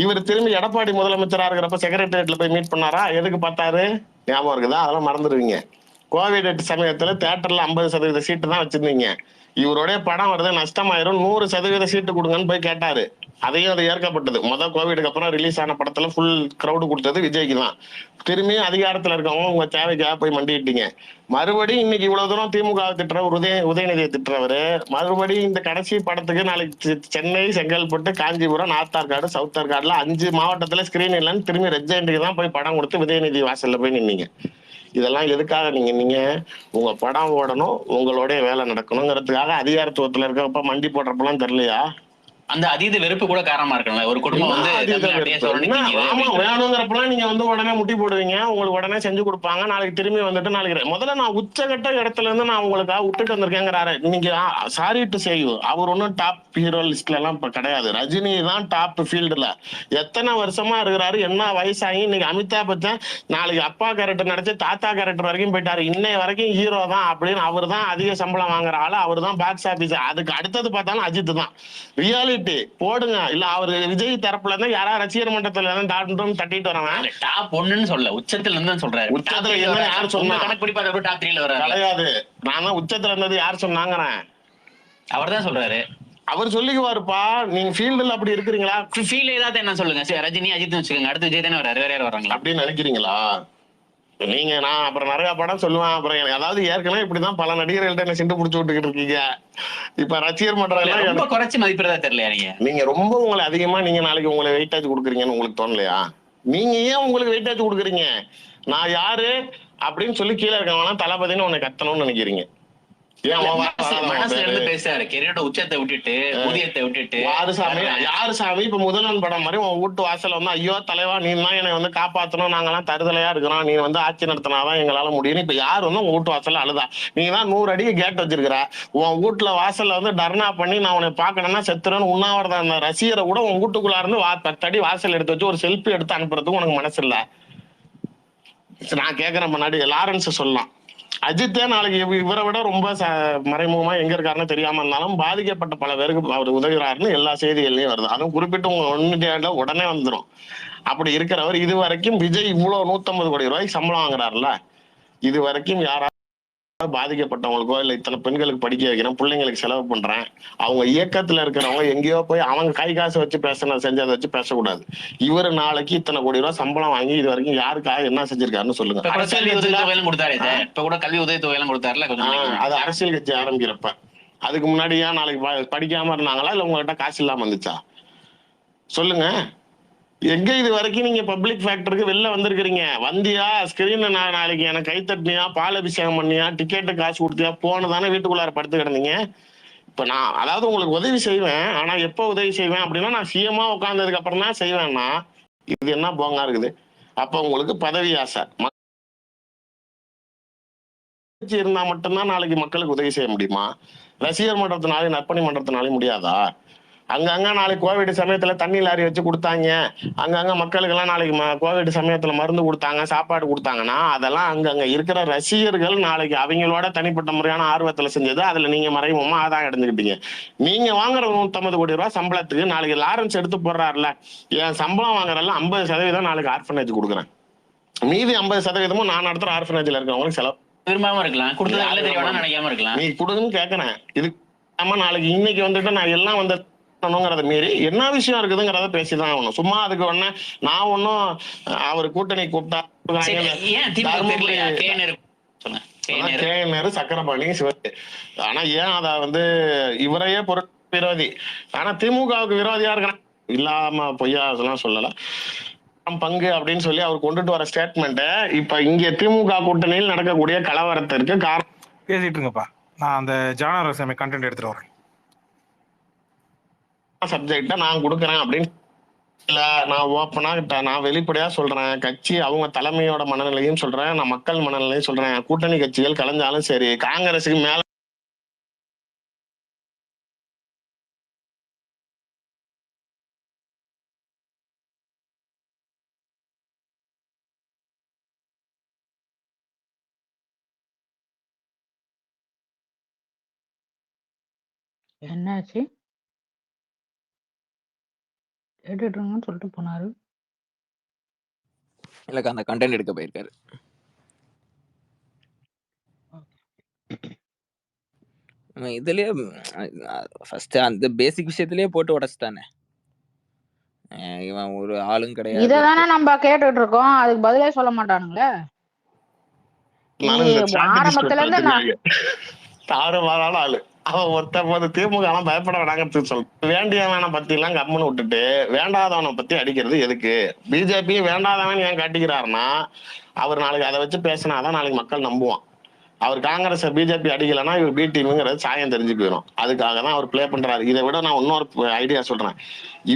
இவர் திரும்பி எடப்பாடி முதலமைச்சரா இருக்கிறப்ப செக்ரட்டரியேட்ல போய் மீட் பண்ணாரா? எதுக்கு பார்த்தாரு? ஞாபகம் இருக்குதா? அதெல்லாம் மறந்துடுவீங்க. கோவிட் சமயத்துல தியேட்டர்ல 50% சீட்டு தான் வச்சிருந்தீங்க. இவருடைய படம் வருது நஷ்டமாயிரும், 100% சீட்டு கொடுங்கன்னு போய் கேட்டாரு. அதையும் அது ஏற்கப்பட்டது. கோவிடுக்கு அப்புறம் ரிலீஸ் ஆன படத்துல ஃபுல் கிரௌடு கொடுத்தது விஜய்க்கு தான். திரும்பி அதிகாரத்துல இருக்கவங்க உங்க தேவைக்காக போய் மண்டிட்டீங்க. மறுபடியும் இன்னைக்கு இவ்வளவு தூரம் திமுக திட்டுறவர் உதயநிதியை திட்டுறவரு மறுபடியும் இந்த கடைசி படத்துக்கு நாளைக்கு சென்னை, செங்கல்பட்டு, காஞ்சிபுரம், நார்த் ஆற்காடு, சவுத் ஆற்காடுல 5 மாவட்டத்துல ஸ்கிரீன் இல்லைன்னு திரும்பி ரெட் ஜெயண்ட்டுக்கு தான் போய் படம் கொடுத்து உதயநிதி வாசல்ல போய் நின்னீங்க. இதெல்லாம் எதுக்காக? நீங்க உங்க படம் ஓடணும், உங்களுடைய வேலை நடக்கணுங்கிறதுக்காக அதிகாரத்துவத்துல இருக்கப்ப மண்டி போடுறப்பெல்லாம் தெரியலையா? அந்த அதீத வெறுப்பு கூட காரணமா இருக்கல. ஒரு குடும்பம் வந்து வேணுங்கிறப்பெல்லாம் நீங்க உடனே முட்டி போடுவீங்க, உங்களுக்கு உடனே செஞ்சு கொடுப்பாங்க. நாளைக்கு திரும்பி வந்துட்டு நாளைக்கு முதல்ல நான் உச்சகட்ட இடத்துல இருந்து நான் உங்களுக்காக விட்டுட்டு வந்திருக்கேங்கிறாரு. நீங்க சாரி டு சே யூ, அவர் ஒன்னும் டாப் ஹீரோ லிஸ்ட்ல எல்லாம் இப்ப கிடையாது. ரஜினி தான் டாப் ஃபீல்டுல எத்தனை வருஷமா இருக்கிறாரு. என்ன வயசாகி இன்னைக்கு அமிதாப் பச்சன் நாளைக்கு அப்பா கேரக்டர் நடிச்சு தாத்தா கேரக்டர் வரைக்கும் போயிட்டாரு. இன்னைய வரைக்கும் ஹீரோ தான் அப்படின்னு அவர் தான் அதிக சம்பளம் வாங்குற ஆளு, அவர் தான் பாக்ஸ் ஆபீஸ். அதுக்கு அடுத்தது பார்த்தாலும் அஜித் தான். ரியாலிட்டி போடுங்க. இல்ல அவரு விஜய் தரப்புல இருந்தா யாரா ரசிகர் மன்றத்துல தட்டிட்டு வராங்க. டாப் 1ன்னு சொல்ல, உச்சத்துல இருந்து சொல்றாரு. உச்சத்துல இருந்தா யாரு சொன்னா? கணக்கு படி பார்த்தா டாப் 3ல வராது. கிடையாது. நான் தான் உச்சத்துல இருந்தது யார் சொன்னாங்கறேன். அவர் தான் சொல்றாரு. அவர் சொல்லிக்குவாருப்பா. நீங்க ஃபீல்டுல அப்படி இருக்கிறீங்களா? ஃபீல் ஏதாவது என்ன சொல்லுங்க. ரஜினி, அஜித் வச்சுக்கோங்க, அடுத்து விஜய் தானே வராரு, வேற யாரும் வராங்களா அப்படின்னு நினைக்கிறீங்களா நீங்க? நான் அப்புறம் நிறைய படம் சொல்லுவேன். அப்புறம் அதாவது ஏற்கனவே இப்படிதான் பல நடிகர்கள்ட்ட என்ன சிண்டு புடிச்சு விட்டுக்கிட்டு இருக்கீங்க. இப்ப ரசிகர் மன்றம் ரொம்ப குறைச்சு மதிப்பிடறதா தெரியல. நீங்க ரொம்ப உங்களை அதிகமா நீங்க நாளைக்கு உங்களை வெயிட்டாச்சு கொடுக்குறீங்கன்னு உங்களுக்கு தோணலையா? நீங்க ஏன் உங்களுக்கு வெயிட்டாச்சு கொடுக்குறீங்க? நான் யாரு அப்படின்னு சொல்லி கீழே இருக்கவங்களாம் தளபதினு உன்னை கத்தணும்னு நினைக்கிறீங்க. மனசுல இருந்து பேசுறாரு. கெரியரோட உச்சத்தை விட்டுட்டு ஊதியத்தை விட்டுட்டு யாரு சாமி இப்ப முதல்வன் படம் மாதிரி உன் வீட்டு வாசல ஐயோ தலைவா நீ தான் என்னை காப்பாத்தணும், நாங்கெல்லாம் தருதலையா இருக்கிறோம், நீ ஆட்சி நடத்தினாதான் எங்களால முடியும். இப்ப யாரு உங்க வீட்டு வாசல்ல அழுதா? நீ தான் 100 அடிக்கு கேட் வச்சிருக்கிற. உன் வீட்டுல வாசல்ல டர்னா பண்ணி நான் உன்னை பாக்கணும்னா செத்துறேன்னு உண்ணாவிரதம் அந்த ரசிகரை கூட உன் வீட்டுக்குள்ள இருந்து 10 அடி வாசல் எடுத்து வச்சு ஒரு செல்ஃபி எடுத்து அனுப்புறதுக்கு உனக்கு மனசு இல்ல? நான் கேக்குறேன் முன்னாடி லாரன்ஸ் சொல்லலாம். அஜித்தே நாளைக்கு இவரை விட ரொம்ப மறைமுகமா எங்க இருக்காருன்னு தெரியாம இருந்தாலும் பாதிக்கப்பட்ட பல பேருக்கு அவர் உதவுகிறாருன்னு எல்லா செய்திகள்லயும் வருது. அதுவும் குறிப்பிட்டு உங்க 1 டேல உடனே வந்துடும். அப்படி இருக்கிறவர் இது வரைக்கும் விஜய் இவ்வளவு 150 கோடி ரூபாய்க்கு சம்பளம் வாங்குறாருல, இது வரைக்கும் யாராவது பாதிக்கப்பட்டவங்களுக்கோ இல்ல இத்தனை பெண்களுக்கு படிக்க வைக்கிறேன், பிள்ளைங்களுக்கு செலவு பண்றேன், அவங்க இயக்கத்துல இருக்கிறவங்க எங்கேயோ போய் அவங்க கை காசு வச்சு பேசணும், செஞ்சதை வச்சு பேசக்கூடாது. இவரு நாளைக்கு இத்தனை கோடி ரூபாய் சம்பளம் வாங்கி இது வரைக்கும் யாருக்காக என்ன செஞ்சிருக்காருன்னு சொல்லுங்க. கல்வி உதவித்தொகையெல்லாம் கொடுத்தாரு. இப்ப கூட கல்வி உதவித்தொகையெல்லாம் கொடுத்தாருல. அது அரசியல் கட்சி ஆரம்பிக்கிறப்ப. அதுக்கு முன்னாடி ஏன் நாளைக்கு படிக்காம இருந்தாங்களா இல்ல உங்ககிட்ட காசு இல்லாம வந்துச்சா? சொல்லுங்க. எங்க இது வரைக்கும் நீங்க பப்ளிக் ஃபேக்டருக்கு வெளில வந்திருக்கிறீங்க? வந்தியா ஸ்கிரீன் நாளைக்கு எனக்கு கை தட்டினியா, பால் அபிஷேகம் பண்ணியா, டிக்கெட்டு காசு கொடுத்தியா, போனதானே வீட்டுக்குள்ளார படுத்து கிடந்தீங்க. இப்ப நான் அதாவது உங்களுக்கு உதவி செய்வேன். ஆனா எப்ப உதவி செய்வேன் அப்படின்னா நான் சிஎம்மா உட்கார்ந்ததுக்கு அப்புறம் தான் செய்வேன்னா இது என்ன போங்கா இருக்குது? அப்ப உங்களுக்கு பதவி ஆசை இருந்தா மட்டும்தான் நாளைக்கு மக்களுக்கு உதவி செய்ய முடியுமா? ரசிகர் மன்றத்தினாலே நற்பணி மன்றத்தினாலே முடியாதா? அங்கங்க நாளைக்கு கோவிட் சமயத்துல தண்ணி லாரி வச்சு கொடுத்தாங்க, அங்கங்க மக்களுக்கு எல்லாம் நாளைக்கு கோவிட் சமயத்துல மருந்து கொடுத்தாங்க, சாப்பாடு கொடுத்தாங்கன்னா அதெல்லாம் அங்கங்க இருக்கிற ரசிகர்கள் நாளைக்கு அவங்களோட தனிப்பட்ட முறையான ஆர்வத்துல செஞ்சது. அதுல நீங்க மறைமுகமா ஆதாயம் அடைஞ்சுக்கிட்டீங்க. நீங்க வாங்குற 150 கோடி ரூபாய் சம்பளத்துக்கு நாளைக்கு லாரன்ஸ் எடுத்து போடுறாருல, என் சம்பளம் வாங்குறதுல 50% நாளைக்கு ஆர்ஃபனேஜ் கொடுக்குறேன், மீதி 50% நான் நடத்துற ஆர்ஃபனேஜ்ல இருக்கிறவங்களுக்கு செலவு. விரும்பாம இருக்கலாம், கொடுத்தது நினைக்காம இருக்கலாம். நீ கொடுங்கன்னு கேட்கறேன். இது நாளைக்கு இன்னைக்கு வந்துட்டு நான் எல்லாம் வந்து மீறி என்ன விஷயம் இருக்குதுங்கிறத பேசிதான் ஆகணும். சும்மா அதுக்கு ஒண்ணு நான் ஒன்னும் அவர் கூட்டணி கூப்பிட்டா கேஎன்ஆர், சக்கரபாணி, சிவன். ஆனா ஏன் அத வந்து இவரையே விரோதி, ஆனா திமுகவுக்கு விரோதியா இருக்கிறான் இல்லாம பொய்யா அதெல்லாம் சொல்லல. பங்கு அப்படின்னு சொல்லி அவர் கொண்டுட்டு வர ஸ்டேட்மெண்ட் இப்ப இங்க திமுக கூட்டணியில் நடக்கக்கூடிய கலவரத்திற்கு காரணம். பேசிட்டு இருங்கப்பா, நான் அந்த ஜானரசமே கண்டென்ட் எடுத்துட்டு வரேன். சப்ஜெக்ட நான் கொடுக்குறேன் அப்படின்னு இல்ல, நான் ஓப்பனா நான் வெளிப்படையா சொல்றேன். கட்சி அவங்க தலைமையோட மனநிலையும் சொல்றேன், நான் மக்கள் மனநிலையும் சொல்றேன். கூட்டணி கட்சிகள் கலைஞ்சாலும் சரி, காங்கிரஸுக்கு மேல என்னாச்சு கேட்டுட்டு இருங்கன்னு சொல்லிட்டு போனாரு. இல்லக்கா அந்த கண்டென்ட் எடுக்க போயிருக்காரு. இதுலயே ஃபர்ஸ்ட் அந்த பேசிக் விஷயத்திலேயே போட்டு உடைச்சிட்டானே. இவன் ஒரு ஆளும் கிடையாது. இததானே நம்ம கேட்டுட்டு இருக்கோம், அதுக்கு பதிலே சொல்ல மாட்டானுங்களே. ஆரம்பத்துல இருந்து நான் தாறுமாறான ஆளு அவன் ஒருத்த போது திமுக எல்லாம் பயப்பட வேணாங்கிறது சொல்றேன். வேண்டியவனை பத்தி எல்லாம் கம்முன்னு விட்டுட்டு வேண்டாதவனை பத்தி அடிக்கிறது எதுக்கு? பிஜேபி வேண்டாதவன் ஏன் காட்டிக்கிறாருன்னா, அவர் நாளைக்கு அதை வச்சு பேசினாதான் நாளைக்கு மக்கள் நம்புவான். அவர் காங்கிரஸ் பிஜேபி அடிக்கலைன்னா இவர் பி டீம்ங்கிறது சாயம் தெரிஞ்சு போயிடும். அதுக்காக தான் அவர் பிளே பண்றாரு. இதை விட நான் இன்னொரு ஐடியா சொல்றேன்.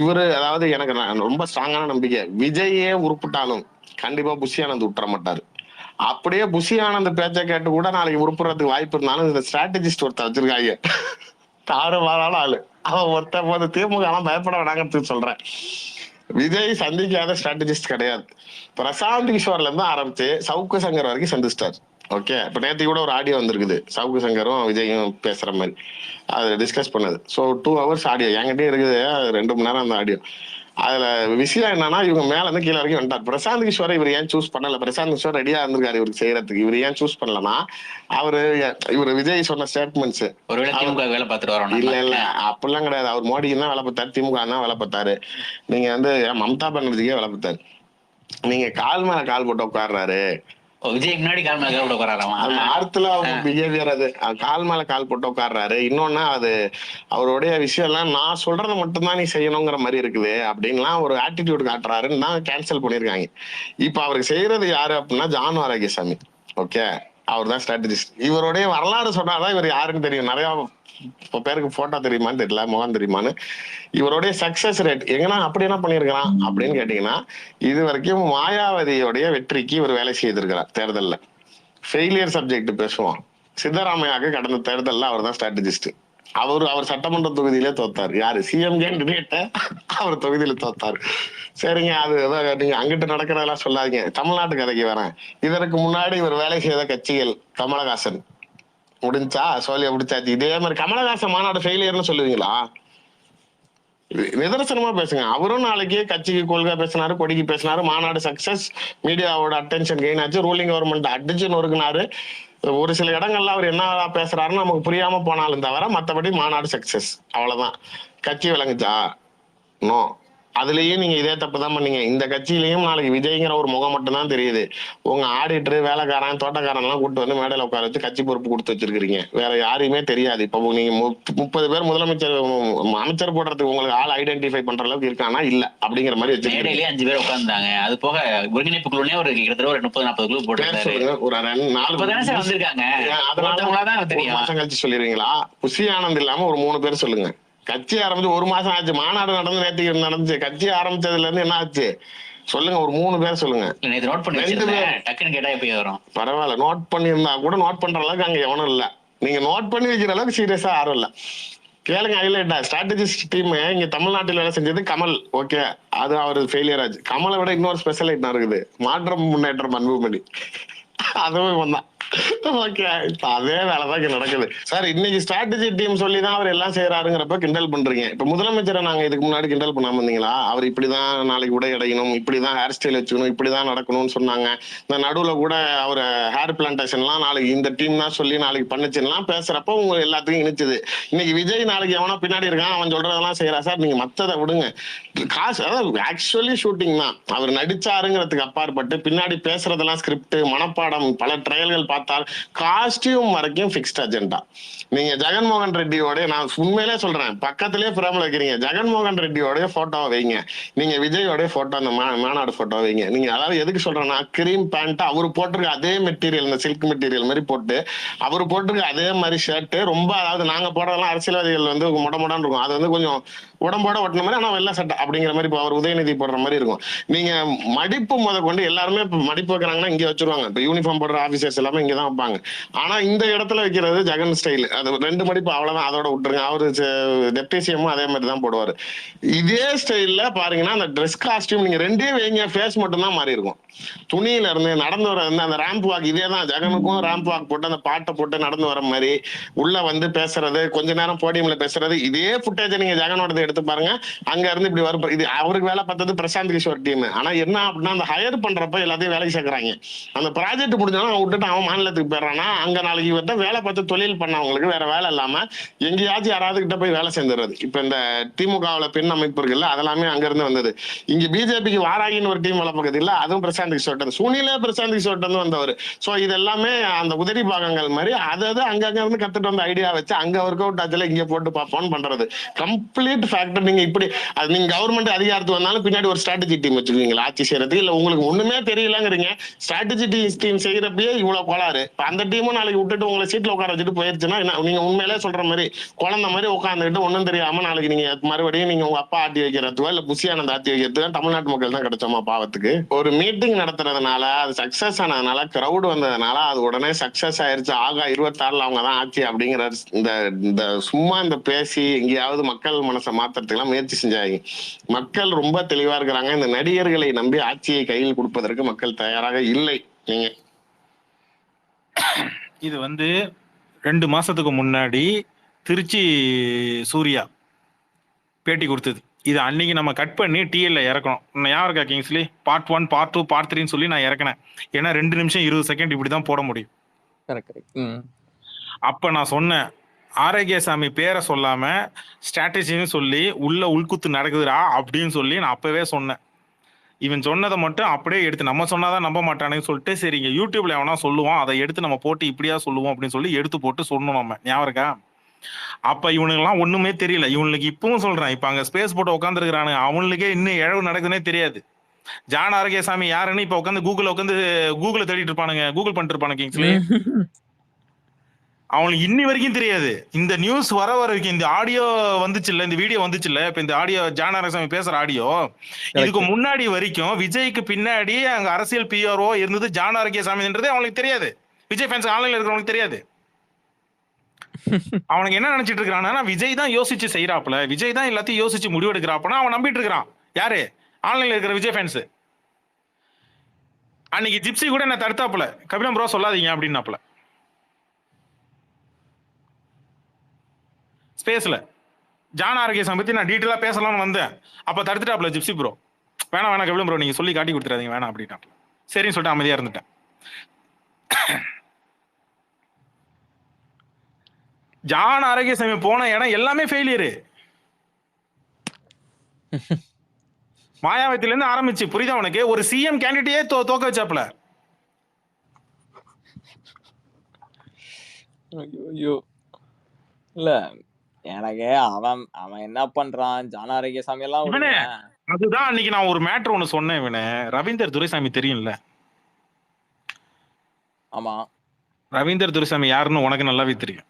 இவரு அதாவது எனக்கு ரொம்ப ஸ்ட்ராங்கான நம்பிக்கை, விஜயே உருப்பிட்டாலும் கண்டிப்பா புஷி ஆனந்த் விட்டுற மாட்டாரு. அப்படியே புஷி ஆனந்த் பேச்சை கேட்டு கூட நாளைக்கு உருப்புறதுக்கு வாய்ப்பு இருந்தாலும் இந்த ஸ்ட்ராட்டஜிஸ்ட் ஒருத்த வச்சிருக்காங்க, தாறுமாறான ஆளு. அவன் ஒருத்த போது திமுக எல்லாம் பயப்பட வேணாங்கிறது சொல்றேன். விஜய் சந்திக்காத ஸ்ட்ராட்டஜிஸ்ட் கிடையாது. பிரசாந்த் கிஷோர்ல இருந்து ஆரம்பிச்சு சவுக்கு சங்கர் வரைக்கும் சந்திச்சிட்டாரு. ஓகே, இப்ப நேற்று கூட ஒரு ஆடியோ வந்திருக்குது, சவுக்கு சங்கரும் விஜயும் பேசுற மாதிரி அது டிஸ்கஸ் பண்ணது. ஸோ 2 hours ஆடியோ என்கிட்டயே இருக்குது, 2 மணி நேரம் அந்த ஆடியோ. அதுல விஷயம் என்னன்னா, இவங்க மேல இருந்து கீழே வரைக்கும் வந்துட்டார். பிரசாந்த் கிஷோரை இவர் ஏன் சூஸ் பண்ணல? பிரசாந்த் கிஷோர் ரெடியா இருந்திருக்காரு இவருக்கு செய்யறதுக்கு. இவர் ஏன் சூஸ் பண்ணலன்னா, இவர் விஜய் சொன்ன ஸ்டேட்மெண்ட்ஸ் வேலை பார்த்துட்டு வரோம். இல்ல இல்ல அப்படிலாம் கிடையாது. அவர் மோடிக்கு தான் வேலை பார்த்தாரு, திமுக தான் வேலை பார்த்தாரு. நீங்க வந்து மம்தா பானர்ஜிக்கே வேலை பார்த்தாரு. நீங்க கால் மேல கால் போட்டு உட்கார்றாரு. விஜய்க்கு முன்னாடி கால் மேல கால் போட்டு உட்காராமா? நார்த்ல அவங்க பிஹேவியர் அது கால் மேல கால் போட்டு உட்கார்றாரு. இன்னொன்னு அது அவருடைய விஷயம் எல்லாம் நான் சொல்றதை மட்டும்தான் நீ செய்யணுங்கிற மாதிரி இருக்குது அப்படின்லாம் ஒரு ஆட்டிடியூட் காட்டுறாருன்னு தான் கேன்சல் பண்ணிருக்காங்க. இப்ப அவருக்கு செய்யறது யாரு அப்படின்னா ஜான் ஆரோக்கியசாமி. ஓகே, அவர் தான் ஸ்ட்ராட்டஜிஸ்ட். இவருடைய வரலாறு சொன்னாதான் இவர் யாருன்னு தெரியும். நிறைய பேருக்கு போட்டோ தெரியுமான்னு தெரியல, முகம் தெரியுமான்னு. இவருடைய சக்சஸ் ரேட் எங்கன்னா அப்படி என்ன பண்ணிருக்கிறான் அப்படின்னு கேட்டீங்கன்னா, இது வரைக்கும் மாயாவதியோடைய வெற்றிக்கு இவர் வேலை செய்திருக்கிறார். தேர்தல்ல ஃபெயிலியர் சப்ஜெக்ட் பேசுவோம். சித்தராமையாக்கு கடந்த தேர்தல்ல அவர் தான் ஸ்ட்ராட்டஜிஸ்ட். அவர் சட்டமன்ற தொகுதியிலே தோத்தார். யாரு? சிஎம்கே அவர் தொகுதியில தோத்தார். சரிங்க, அது நீங்க அங்கிட்டு நடக்கிறதெல்லாம் சொல்லாதீங்க, தமிழ்நாட்டு கதைக்கு வரேன். இதற்கு முன்னாடி இவர் வேலை செய்த கட்சிகள், கமலஹாசன் முடிஞ்சா சோழிய முடிச்சாச்சு. இதே மாதிரி கமலஹாசன் மாநாடு ஃபெயிலியர்னு சொல்லுவீங்களா? நிதர்சனமா பேசுங்க. அவரும் நாளைக்கு கட்சிக்கு கொள்கை பேசினாரு, கொடிக்கு பேசினாரு, மாநாடு சக்சஸ், மீடியாவோட அட்டென்ஷன் கெயின் ஆச்சு, ரூலிங் கவர்மெண்ட் அடிச்சு நொறுக்குனாரு. ஒரு சில இடங்கள்ல அவர் என்ன பேசுறாருன்னு நமக்கு புரியாம போனாலும் தவிர மற்றபடி மாநாடு சக்சஸ், அவ்வளவுதான். கட்சி விளங்குச்சா? நோ. அதுலயும் நீங்க இதே தப்பு தான் பண்ணீங்க. இந்த கட்சியிலயும் நாளைக்கு விஜய்ங்கிற ஒரு முகம் மட்டும் தான் தெரியுது. உங்க ஆடிட்டர், வேலைக்காரன், தோட்டக்காரன் எல்லாம் கூட்டு வந்து மேடையில உட்கார வச்சு கட்சி பொறுப்பு கொடுத்து வச்சிருக்கீங்க. வேற யாரையுமே தெரியாது. இப்ப நீங்க 30 பேர் முதலமைச்சர் அமைச்சர் போடுறதுக்கு உங்களுக்கு ஆள் ஐடென்டிஃபை பண்ற அளவுக்கு இருக்கானா? இல்ல அப்படிங்கிற மாதிரி வச்சிருக்கீங்க. 5 பேர் உட்கார்ந்தாங்க. அது போக ஒருங்கிணைப்பு குழுனே ஒரு கிட்டத்தட்ட ஒரு 30-40 குழு போட்டு ஒரு 4 வந்திருக்காங்க. மாசம் கழிச்சு சொல்லிடுவீங்களா? புஷி ஆனந்த் இல்லாம ஒரு 3 பேர் சொல்லுங்க. கட்சி ஆரம்பிச்சு 1 மாசம் ஆச்சு, மாநாடு நடந்து நேற்று நடந்துச்சு. கட்சி ஆரம்பிச்சதுல இருந்து என்ன ஆச்சு சொல்லுங்க, ஒரு 3 பேர் சொல்லுங்க. பரவாயில்ல, நோட் பண்ணிருந்தா கூட நோட் பண்ற அளவுக்கு அங்க எவனும் இல்ல. நீங்க நோட் பண்ணி வைக்கிற அளவுக்கு சீரியஸா யாரும் இல்ல. கேளுங்க, ஹைலைட்டா ஸ்ட்ராட்டஜிஸ்ட் டீம் இங்க தமிழ்நாட்டில் வேலை செஞ்சது கமல். ஓகே, அது அவரு ஃபெயிலியர் ஆச்சு. கமலை விட இன்னொரு ஸ்பெஷல் ஐட்டம் இருக்குது, மாற்றம் முன்னேற்றம் அன்புமணி. அதுவும் வந்தான். ஓகே, இப்ப அதே வேலைதான் இங்க நடக்குது சார். இன்னைக்கு ஸ்ட்ராட்டஜி டீம் சொல்லிதான் அவர் எல்லாம் செய்யறாருங்கிறப்ப கிண்டல் பண்றீங்க. இப்ப முதலமைச்சரை நாங்க இதுக்கு முன்னாடி கிண்டல் பண்ணாம இருந்தீங்களா? அவர் இப்படிதான் நாளைக்கு உடை அடையணும், இப்படிதான் ஹேர் ஸ்டைல் வச்சுக்கணும், இப்படிதான் நடக்கணும்னு சொன்னாங்க. இந்த நடுவுல கூட அவர் ஹேர் பிளான்டேஷன் எல்லாம் நாளைக்கு இந்த டீம் தான் சொல்லி நாளைக்கு பண்ணுச்சுலாம் பேசுறப்ப உங்க எல்லாத்தையும் இணைச்சது. இன்னைக்கு விஜய் நாளைக்கு எவனா பின்னாடி இருக்கான், அவன் சொல்றதெல்லாம் செய்யறா சார். நீங்க மத்ததை விடுங்க, காசு அதாவது ஆக்சுவலி ஷூட்டிங் தான். அவர் நடிச்சாருங்கிறதுக்கு அப்பாற்பட்டு பின்னாடி பேசுறதெல்லாம் ஸ்கிரிப்ட், மனப்பாடம், பல ட்ரையல்கள் பார்த்தால் காஸ்டியூம் வரைக்கும் ஃபிக்ஸ்ட் அஜெண்டா. நீங்க ஜெகன்மோகன் ரெட்டியோட நான் உண்மையிலே சொல்றேன், பக்கத்திலேயே பிரேமில் வைக்கிறீங்க, ஜெகன்மோகன் ரெட்டியோடைய போட்டோவை வைங்க, நீங்க விஜயோடைய போட்டோ அந்த மாநாடு போட்டோ வைங்க. நீங்க அதாவது எதுக்கு சொல்றேன்னா, கிரீம் பேண்ட் அவர் போட்டிருக்க அதே மெட்டீரியல், இந்த சில்க் மெட்டீரியல் மாதிரி போட்டு அவர் போட்டிருக்க அதே மாதிரி ஷர்ட், ரொம்ப அதாவது நாங்க போடுறதெல்லாம் அரசியல்வாதிகள் வந்து முடமுடான்னு இருக்கும், அது வந்து கொஞ்சம் உடம்போட ஒட்டின மாதிரி, ஆனா வெள்ளை சட்டை அப்படிங்கிற மாதிரி இப்போ அவர் உதயநிதி போடுற மாதிரி இருக்கும். நீங்க மடிப்பு முத கொண்டு எல்லாருமே இப்போ மடிப்பு வைக்கிறாங்கன்னா இங்கே வச்சிருவாங்க, இப்போ யூனிஃபார்ம் போடுற ஆபீசர்ஸ் எல்லாமே இங்கே தான் வைப்பாங்க. ஆனா இந்த இடத்துல வைக்கிறது ஜெகன் ஸ்டைல், அது 2 மடிப்பு அவ்வளவுதான், அதோட விட்டுருங்க. அவரு டெப்டி சிஎம் அதே மாதிரி தான் போடுவாரு. இதே ஸ்டைல்ல பாருங்கன்னா அந்த ட்ரெஸ் காஸ்டியூம் நீங்க 2 வைங்க, ஃபேஸ் மட்டும் தான் மாறி இருக்கும். துணியில இருந்து நடந்து வர அந்த ரேம்ப் வாக், இதே தான் ஜெகனுக்கும் ரேம்ப் வாக் போட்டு அந்த பாட்டை போட்டு நடந்து வர மாதிரி உள்ள வந்து பேசுறது, கொஞ்ச நேரம் போடியம்ல பேசுறது, இதே ஃபுட்டேஜ் நீங்க ஜெகனோட எடுத்து பாருங்க. அங்க இருந்து இப்படி வரும். இது அவருக்கு வேலை பார்த்தது பிரசாந்த் கிஷோர் டீம். ஆனா என்ன அப்படின்னா, அந்த ஹையர் பண்றப்ப எல்லாத்தையும் வேலைக்கு சேர்க்கறாங்க. அந்த ப்ராஜெக்ட் முடிஞ்சாலும் விட்டுட்டு அவன் மாநிலத்துக்கு போயிடறான்னா, அங்க நாளைக்கு இவர்கிட்ட வேலை பார்த்து தொழில் பண்ணவங்களுக்கு வேற வேலை இல்லாம எங்கேயாச்சும் யாராவது கிட்ட போய் வேலை செஞ்சுறது. இப்ப இந்த திமுகவுல பெண் அமைப்பு இருக்குல்ல, அதெல்லாமே அங்க இருந்து வந்தது. இங்க பிஜேபிக்கு வாராகின்னு ஒரு டீம் வேலை பார்க்குது இல்ல, அதுவும் பிரசாந்த் கிஷோர், சுனிலே பிரசாந்த் கிஷோர் வந்தவர். சோ இது எல்லாமே அந்த உதவி பாகங்கள் மாதிரி அதாவது அங்கங்க இருந்து கத்துட்டு வந்த ஐடியா வச்சு அங்க ஒர்க் அவுட் ஆச்சுல இங்க போட்டு பார்ப்போம்னு பண்றது. Complete factor. நீங்க இப்படி அது நீங்க கவர்மெண்ட் அதிகாரத்துக்கு வந்தாலும் பின்னாடி ஒரு ஸ்ட்ராட்டஜி டீம் வச்சிருக்கீங்களா ஆட்சி செய்யறதுக்கு? இல்ல உங்களுக்கு ஒண்ணுமே தெரியலங்கிறீங்க, ஸ்ட்ராட்டஜி டீம் செய்யறப்பயே இவ்வளவு கோளாறு. அந்த டீமும் நாளைக்கு விட்டுட்டு உங்களை சீட்ல உட்கார வச்சுட்டு போயிருச்சுன்னா நீங்க உண்மையிலே சொல்ற மாதிரி குழந்தை மாதிரி உட்காந்துட்டு ஒண்ணும் தெரியாம நாளைக்கு நீங்க மறுபடியும் நீங்க உங்க அப்பா ஆட்டி வைக்கிறதுக்கோ இல்ல புசியானந்த ஆட்டி வைக்கிறதுக்கோ தமிழ்நாட்டு மக்கள் தான் கிடைச்சோமா பாவத்துக்கு. ஒரு மீட்டிங் நடத்துறதுனால அது சக்சஸ் ஆனதுனால, கிரௌட் வந்ததுனால அது உடனே சக்சஸ் ஆயிருச்சு, ஆகா 26ல அவங்க தான் ஆட்சி அப்படிங்கிற இந்த சும்மா இந்த பேசி எங்கேயாவது மக்கள் மனசை மாத்துறதுக்கெல்லாம் முயற்சி செஞ்சாங்க. மக்கள் ரொம்ப தெளிவா இருக்கிறாங்க. இந்த நடிகர்களை நம்பி ஆட்சியை கையில் கொடுப்பதற்கு மக்கள் தயாராக இல்லை. நீங்க இது வந்து 2 மாசத்துக்கு முன்னாடி திருச்சி சூர்யா பேட்டி கொடுத்தது. இது அன்னைக்கு நம்ம கட் பண்ணி டிஎல்ல இறக்கணும். ஞாபகம் இருக்கா கிங்ஸ்லி? பார்ட் 1, பார்ட் 2, பார்ட் 3 சொல்லி நான் இறக்கினேன். ஏன்னா 2 நிமிஷம் 20 செகண்ட் இப்படிதான் போட முடியும். அப்ப நான் சொன்னேன், ஆரோக்கியசாமி பேரை சொல்லாம ஸ்ட்ராட்டஜின்னு சொல்லி உள்ள உள்குத்து நடக்குதுடா அப்படின்னு சொல்லி நான் அப்பவே சொன்னேன். இவன் சொன்னதை மட்டும் அப்படியே எடுத்து நம்ம சொன்னாதான் நம்ப மாட்டானுன்னு சொல்லிட்டு, சரி இங்க யூடியூப்ல எவனா சொல்லுவான், அதை எடுத்து நம்ம போட்டு இப்படியா சொல்லுவோம் அப்படின்னு சொல்லி எடுத்து போட்டு சொன்னோம் நம்ம. ஞாபகம் இருக்கா? அப்ப இவனுங்கெல்லாம் ஒண்ணுமே தெரியல. இவனுக்கு இப்பவும் சொல்றேன், இப்ப அங்க ஸ்பேஸ் போட்டு உட்காந்துருக்கானுங்க, அவனுக்கே இன்னும் இழவு நடக்குதுன்னே தெரியாது. ஜான் ஆரோக்கியசாமி யாருன்னு இப்ப உட்காந்து கூகுள தேடிட்டு இருப்பானுங்க, கூகுள் பண்ணிட்டு இருப்பானுங்க கிங்ஸ்லி. அவனுக்கு இன்னி வரைக்கும் தெரியாது. இந்த நியூஸ் வர வரைக்கும் இந்த ஆடியோ வந்துச்சு இல்ல, இந்த வீடியோ வந்துச்சு இல்ல, இப்ப இந்த ஆடியோ ஜான் ஆரோக்கியசாமி பேசுற ஆடியோ, இதுக்கு முன்னாடி வரைக்கும் விஜய்க்கு பின்னாடி அங்க அரசியல் பிஆர்ஓ இருந்தது ஜான் ஆரோக்கியசாமின்றதே அவனுக்கு தெரியாது. விஜய் ஃபேன்ஸ் ஆன்லைன்ல இருக்கிறவனுக்கு தெரியாது. அவனுக்கு என்ன நினைச்சிட்டு இருக்கான்னா, விஜய் தான் யோசிச்சு செய்யறாப்புல, விஜய் தான் எல்லாத்தையும் யோசிச்சு முடிவெடுக்கிறாப்புனா அவன் நம்பிட்டு இருக்கிறான். யாரு? ஆன்லைன்ல இருக்கிற விஜய் ஃபேன்ஸ். அன்னைக்கு ஜிப்சி கூட என்ன தடுத்தாப்புல, கபிலம் ப்ரோ சொல்லாதீங்க அப்படின்னாப்புல ஸ்பேஸ்ல. ஜான் ஆரோக்கியசாமி பத்தி நான் டீட்டெயிலா பேசலாம்னு வந்தேன். அப்ப தடுத்துட்டாப்புல ஜிப்சி ப்ரோ, வேணாம் கபிலம் ப்ரோ நீங்க சொல்லி காட்டி கொடுத்துறாதீங்க வேணாம் அப்படின்னாப்புல. சரின்னு சொல்லிட்டு அமைதியா இருந்துட்டேன். ஜான் ஆரோக்கியசாமி போன இடம் எல்லாமே ஃபெயிலியரு. மாயாவத்தில இருந்து ஆரம்பிச்சு, புரியுதா உனக்கு? ஒரு சிஎம் கேண்டிடேட்டே தோக்க வச்சாப்ல. ஐயோ இல்ல எனக்கு அவன் என்ன பண்றான் ஜான் ஆரோக்கியசாமி எல்லாம் அதுதான் அன்னைக்கு நான் ஒரு மேட்டர் ஒண்ணு சொன்னேன். இவனே ரவீந்தர் துரைசாமி தெரியும்ல? ஆமா, ரவீந்தர் துரைசாமி யாருன்னு உனக்கு நல்லாவே தெரியும்.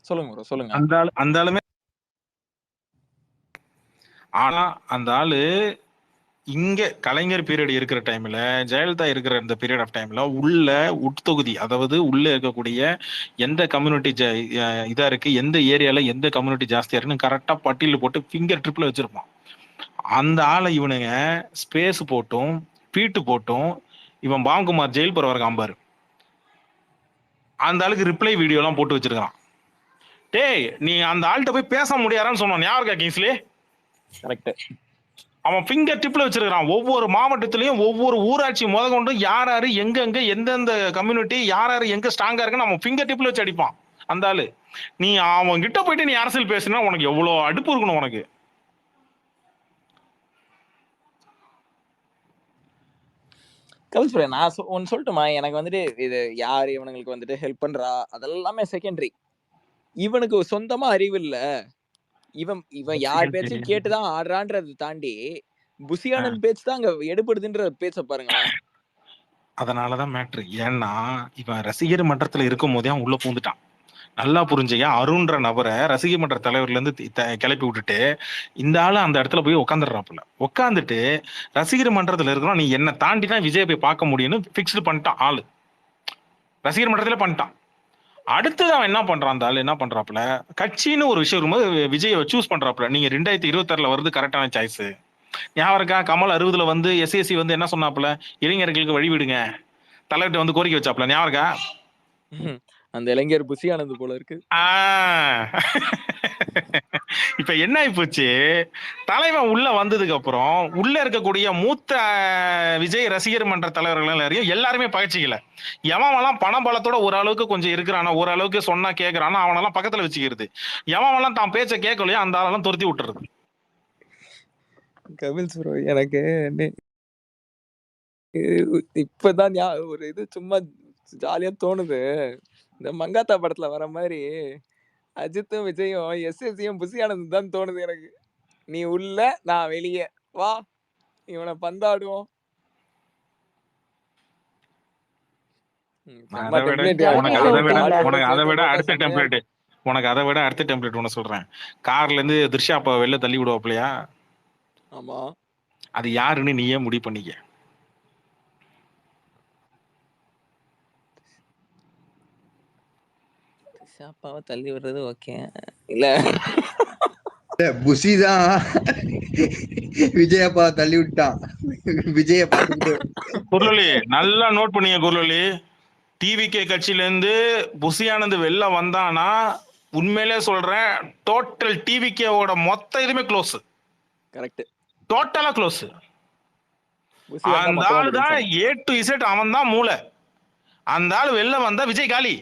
சொல்லுங்க சொல்லுங்க. அந்த ஆளுமே, ஆனா அந்த ஆளு இங்க கலைஞர் பீரியட் இருக்கிற டைம்ல, ஜெயலலிதா இருக்கிற இந்த பீரியட் ஆஃப் டைம்ல உள்ள உட்தொகுதி, அதாவது உள்ள இருக்கக்கூடிய எந்த கம்யூனிட்டி இதா இருக்கு, எந்த ஏரியால எந்த கம்யூனிட்டி ஜாஸ்தியா இருக்குன்னு கரெக்டா பட்டியல் போட்டு ஃபிங்கர் ட்ரிப்ல வச்சிருப்பான். அந்த ஆளை இவனுங்க ஸ்பேஸ் போட்டும் பீட்டு போட்டும், இவன் பாம்குமார் ஜெயில் போற வர காம்பாரு, அந்த ஆளுக்கு ரிப்ளை வீடியோ எல்லாம் போட்டு வச்சிருக்கான். டேய் நீ அந்த ஆள்கிட்ட போய் பேச முடியாதான்னு சொன்னான். ஞாபகம் இருக்கா கிங்ஸ்லி? கரெக்ட். அவன் ஃபிங்கர் டிப்ல வச்சிருக்கான். ஒவ்வொரு மாவட்டத்திலையும் ஒவ்வொரு ஊராட்சி முத கொண்டு யார் யாரு எங்க எந்தெந்த கம்யூனிட்டி யார் யாரு எங்க ஸ்ட்ராங்கா இருக்குன்னு அவன் ஃபிங்கர் டிப்ல வச்சு அடிப்பான் அந்த ஆளு. நீ அவன் கிட்ட போயிட்டு நீ அரசியல் பேசுனா உனக்கு எவ்வளவு அடுப்பு இருக்கணும் உனக்கு. கபில்ஸ் ப்ரோ நான் ஒன்னு சொல்லட்டுமா? எனக்கு வந்துட்டு இது யாரு இவனுங்களுக்கு வந்துட்டு ஹெல்ப் பண்றா அதெல்லாமே செகண்டரி. இவனுக்கு சொந்தமா அறிவு இல்ல. இவன் யார் பேச்சையும் கேட்டுதான் ஆடுறான்றதை தாண்டி புசியானந்த் பேச்சு தான் அங்க எடுபடுதுன்ற பேச்ச பாருங்களேன். அதனாலதான் மேட்ரு. ஏன்னா இவன் ரசிகர் மன்றத்துல இருக்கும் போதே அவன் உள்ள பூந்துட்டான். நல்லா புரிஞ்சுங்க. அருண்ன்ற நபரை ரசிகர் மன்ற தலைவர்ல இருந்து கிளப்பி விட்டுட்டு இந்த ஆளு அந்த இடத்துல போய் உட்காந்துடுறாப்புல. உட்காந்துட்டு ரசிகர் மன்றத்துல இருக்கிறோம், நீ என்ன தாண்டி தான் விஜய் போய் பார்க்க முடியும்னு பிக்ஸ்டு பண்ணிட்டான் ஆளு. ரசிகர் மன்றத்துல பண்ணிட்டான். அடுத்தது அவன் என்ன பண்றான், அந்த ஆளு என்ன பண்றாப்புல, கட்சின்னு ஒரு விஷயம் இருக்கும்போது விஜயை சூஸ் பண்றாப்புல. நீங்க 2026 வருது கரெக்டான சாய்ஸ். ஞாபகம் இருக்கா? கமல் 60 வந்து எஸ்எஸ்சி வந்து என்ன சொன்னாப்புல, இளைஞர்களுக்கு வழி விடுங்க தலைவர்கிட்ட வந்து கோரிக்கை வச்சாப்புல. ஞாபகம் இருக்கா? அந்த இளைஞர் புசியானந்த் போல இருக்கு. இப்ப என்ன ஆகி போச்சு, தலைவன் உள்ள வந்ததுக்கு அப்புறம் உள்ள இருக்கக்கூடிய மூத்த விஜய் ரசிகர் மன்ற தலைவர்கள் எல்லாருமே பயிற்சிக்கல. எவன்லாம் பண பலத்தோட ஓரளவுக்கு கொஞ்சம் இருக்கிறானா, ஓரளவுக்கு சொன்னா கேட்கறானா அவனெல்லாம் பக்கத்துல வச்சுக்கிறது. எவன்லாம் தான் பேச்ச கேட்கலையோ அந்த ஆளெல்லாம் துரத்தி விட்டுறது. கபில்ஸ் ப்ரோ எனக்கு இப்பதான் ஒரு இது சும்மா ஜாலியா தோணுது. இந்த மங்காத்தா படத்துல வர மாதிரி அஜித்தும் விஜயும் எஸ்எஸ்சியும் புசியானந்த் தான் தோணுது எனக்கு. நீ உள்ள நான் வெளியே வா, இவனை பந்தாடுவோம். உனக்கு அதை விட அடுத்த டெம்ப்ளேட் ஒண்ணு சொல்றேன். கார்ல இருந்து திருஷா அப்ப வெளில தள்ளி விடுவாப்லையா? ஆமா, அது யாருன்னு நீயே முடிவு பண்ணிக்க. அப்பாவை தள்ளி விடுறது ஓகே இல்ல, புசி தான் விஜயப்பா தள்ளி விட்டான். விஜய பார்த்துட்டு குரலி நல்லா நோட் பண்ணீங்க. குரலி டிவிகே கட்சியில இருந்து புசியானந்து வெளில வந்தானா உண்மையிலே சொல்றேன், டோட்டல் டிவிகேவோட மொத்த இதுமே க்ளோஸ். கரெக்ட், டோட்டலா க்ளோஸ். அந்த ஆளு தான் A to Z, அவன் தான் மூளை. அந்த ஆள் வெளில வந்தா விஜய் காலி.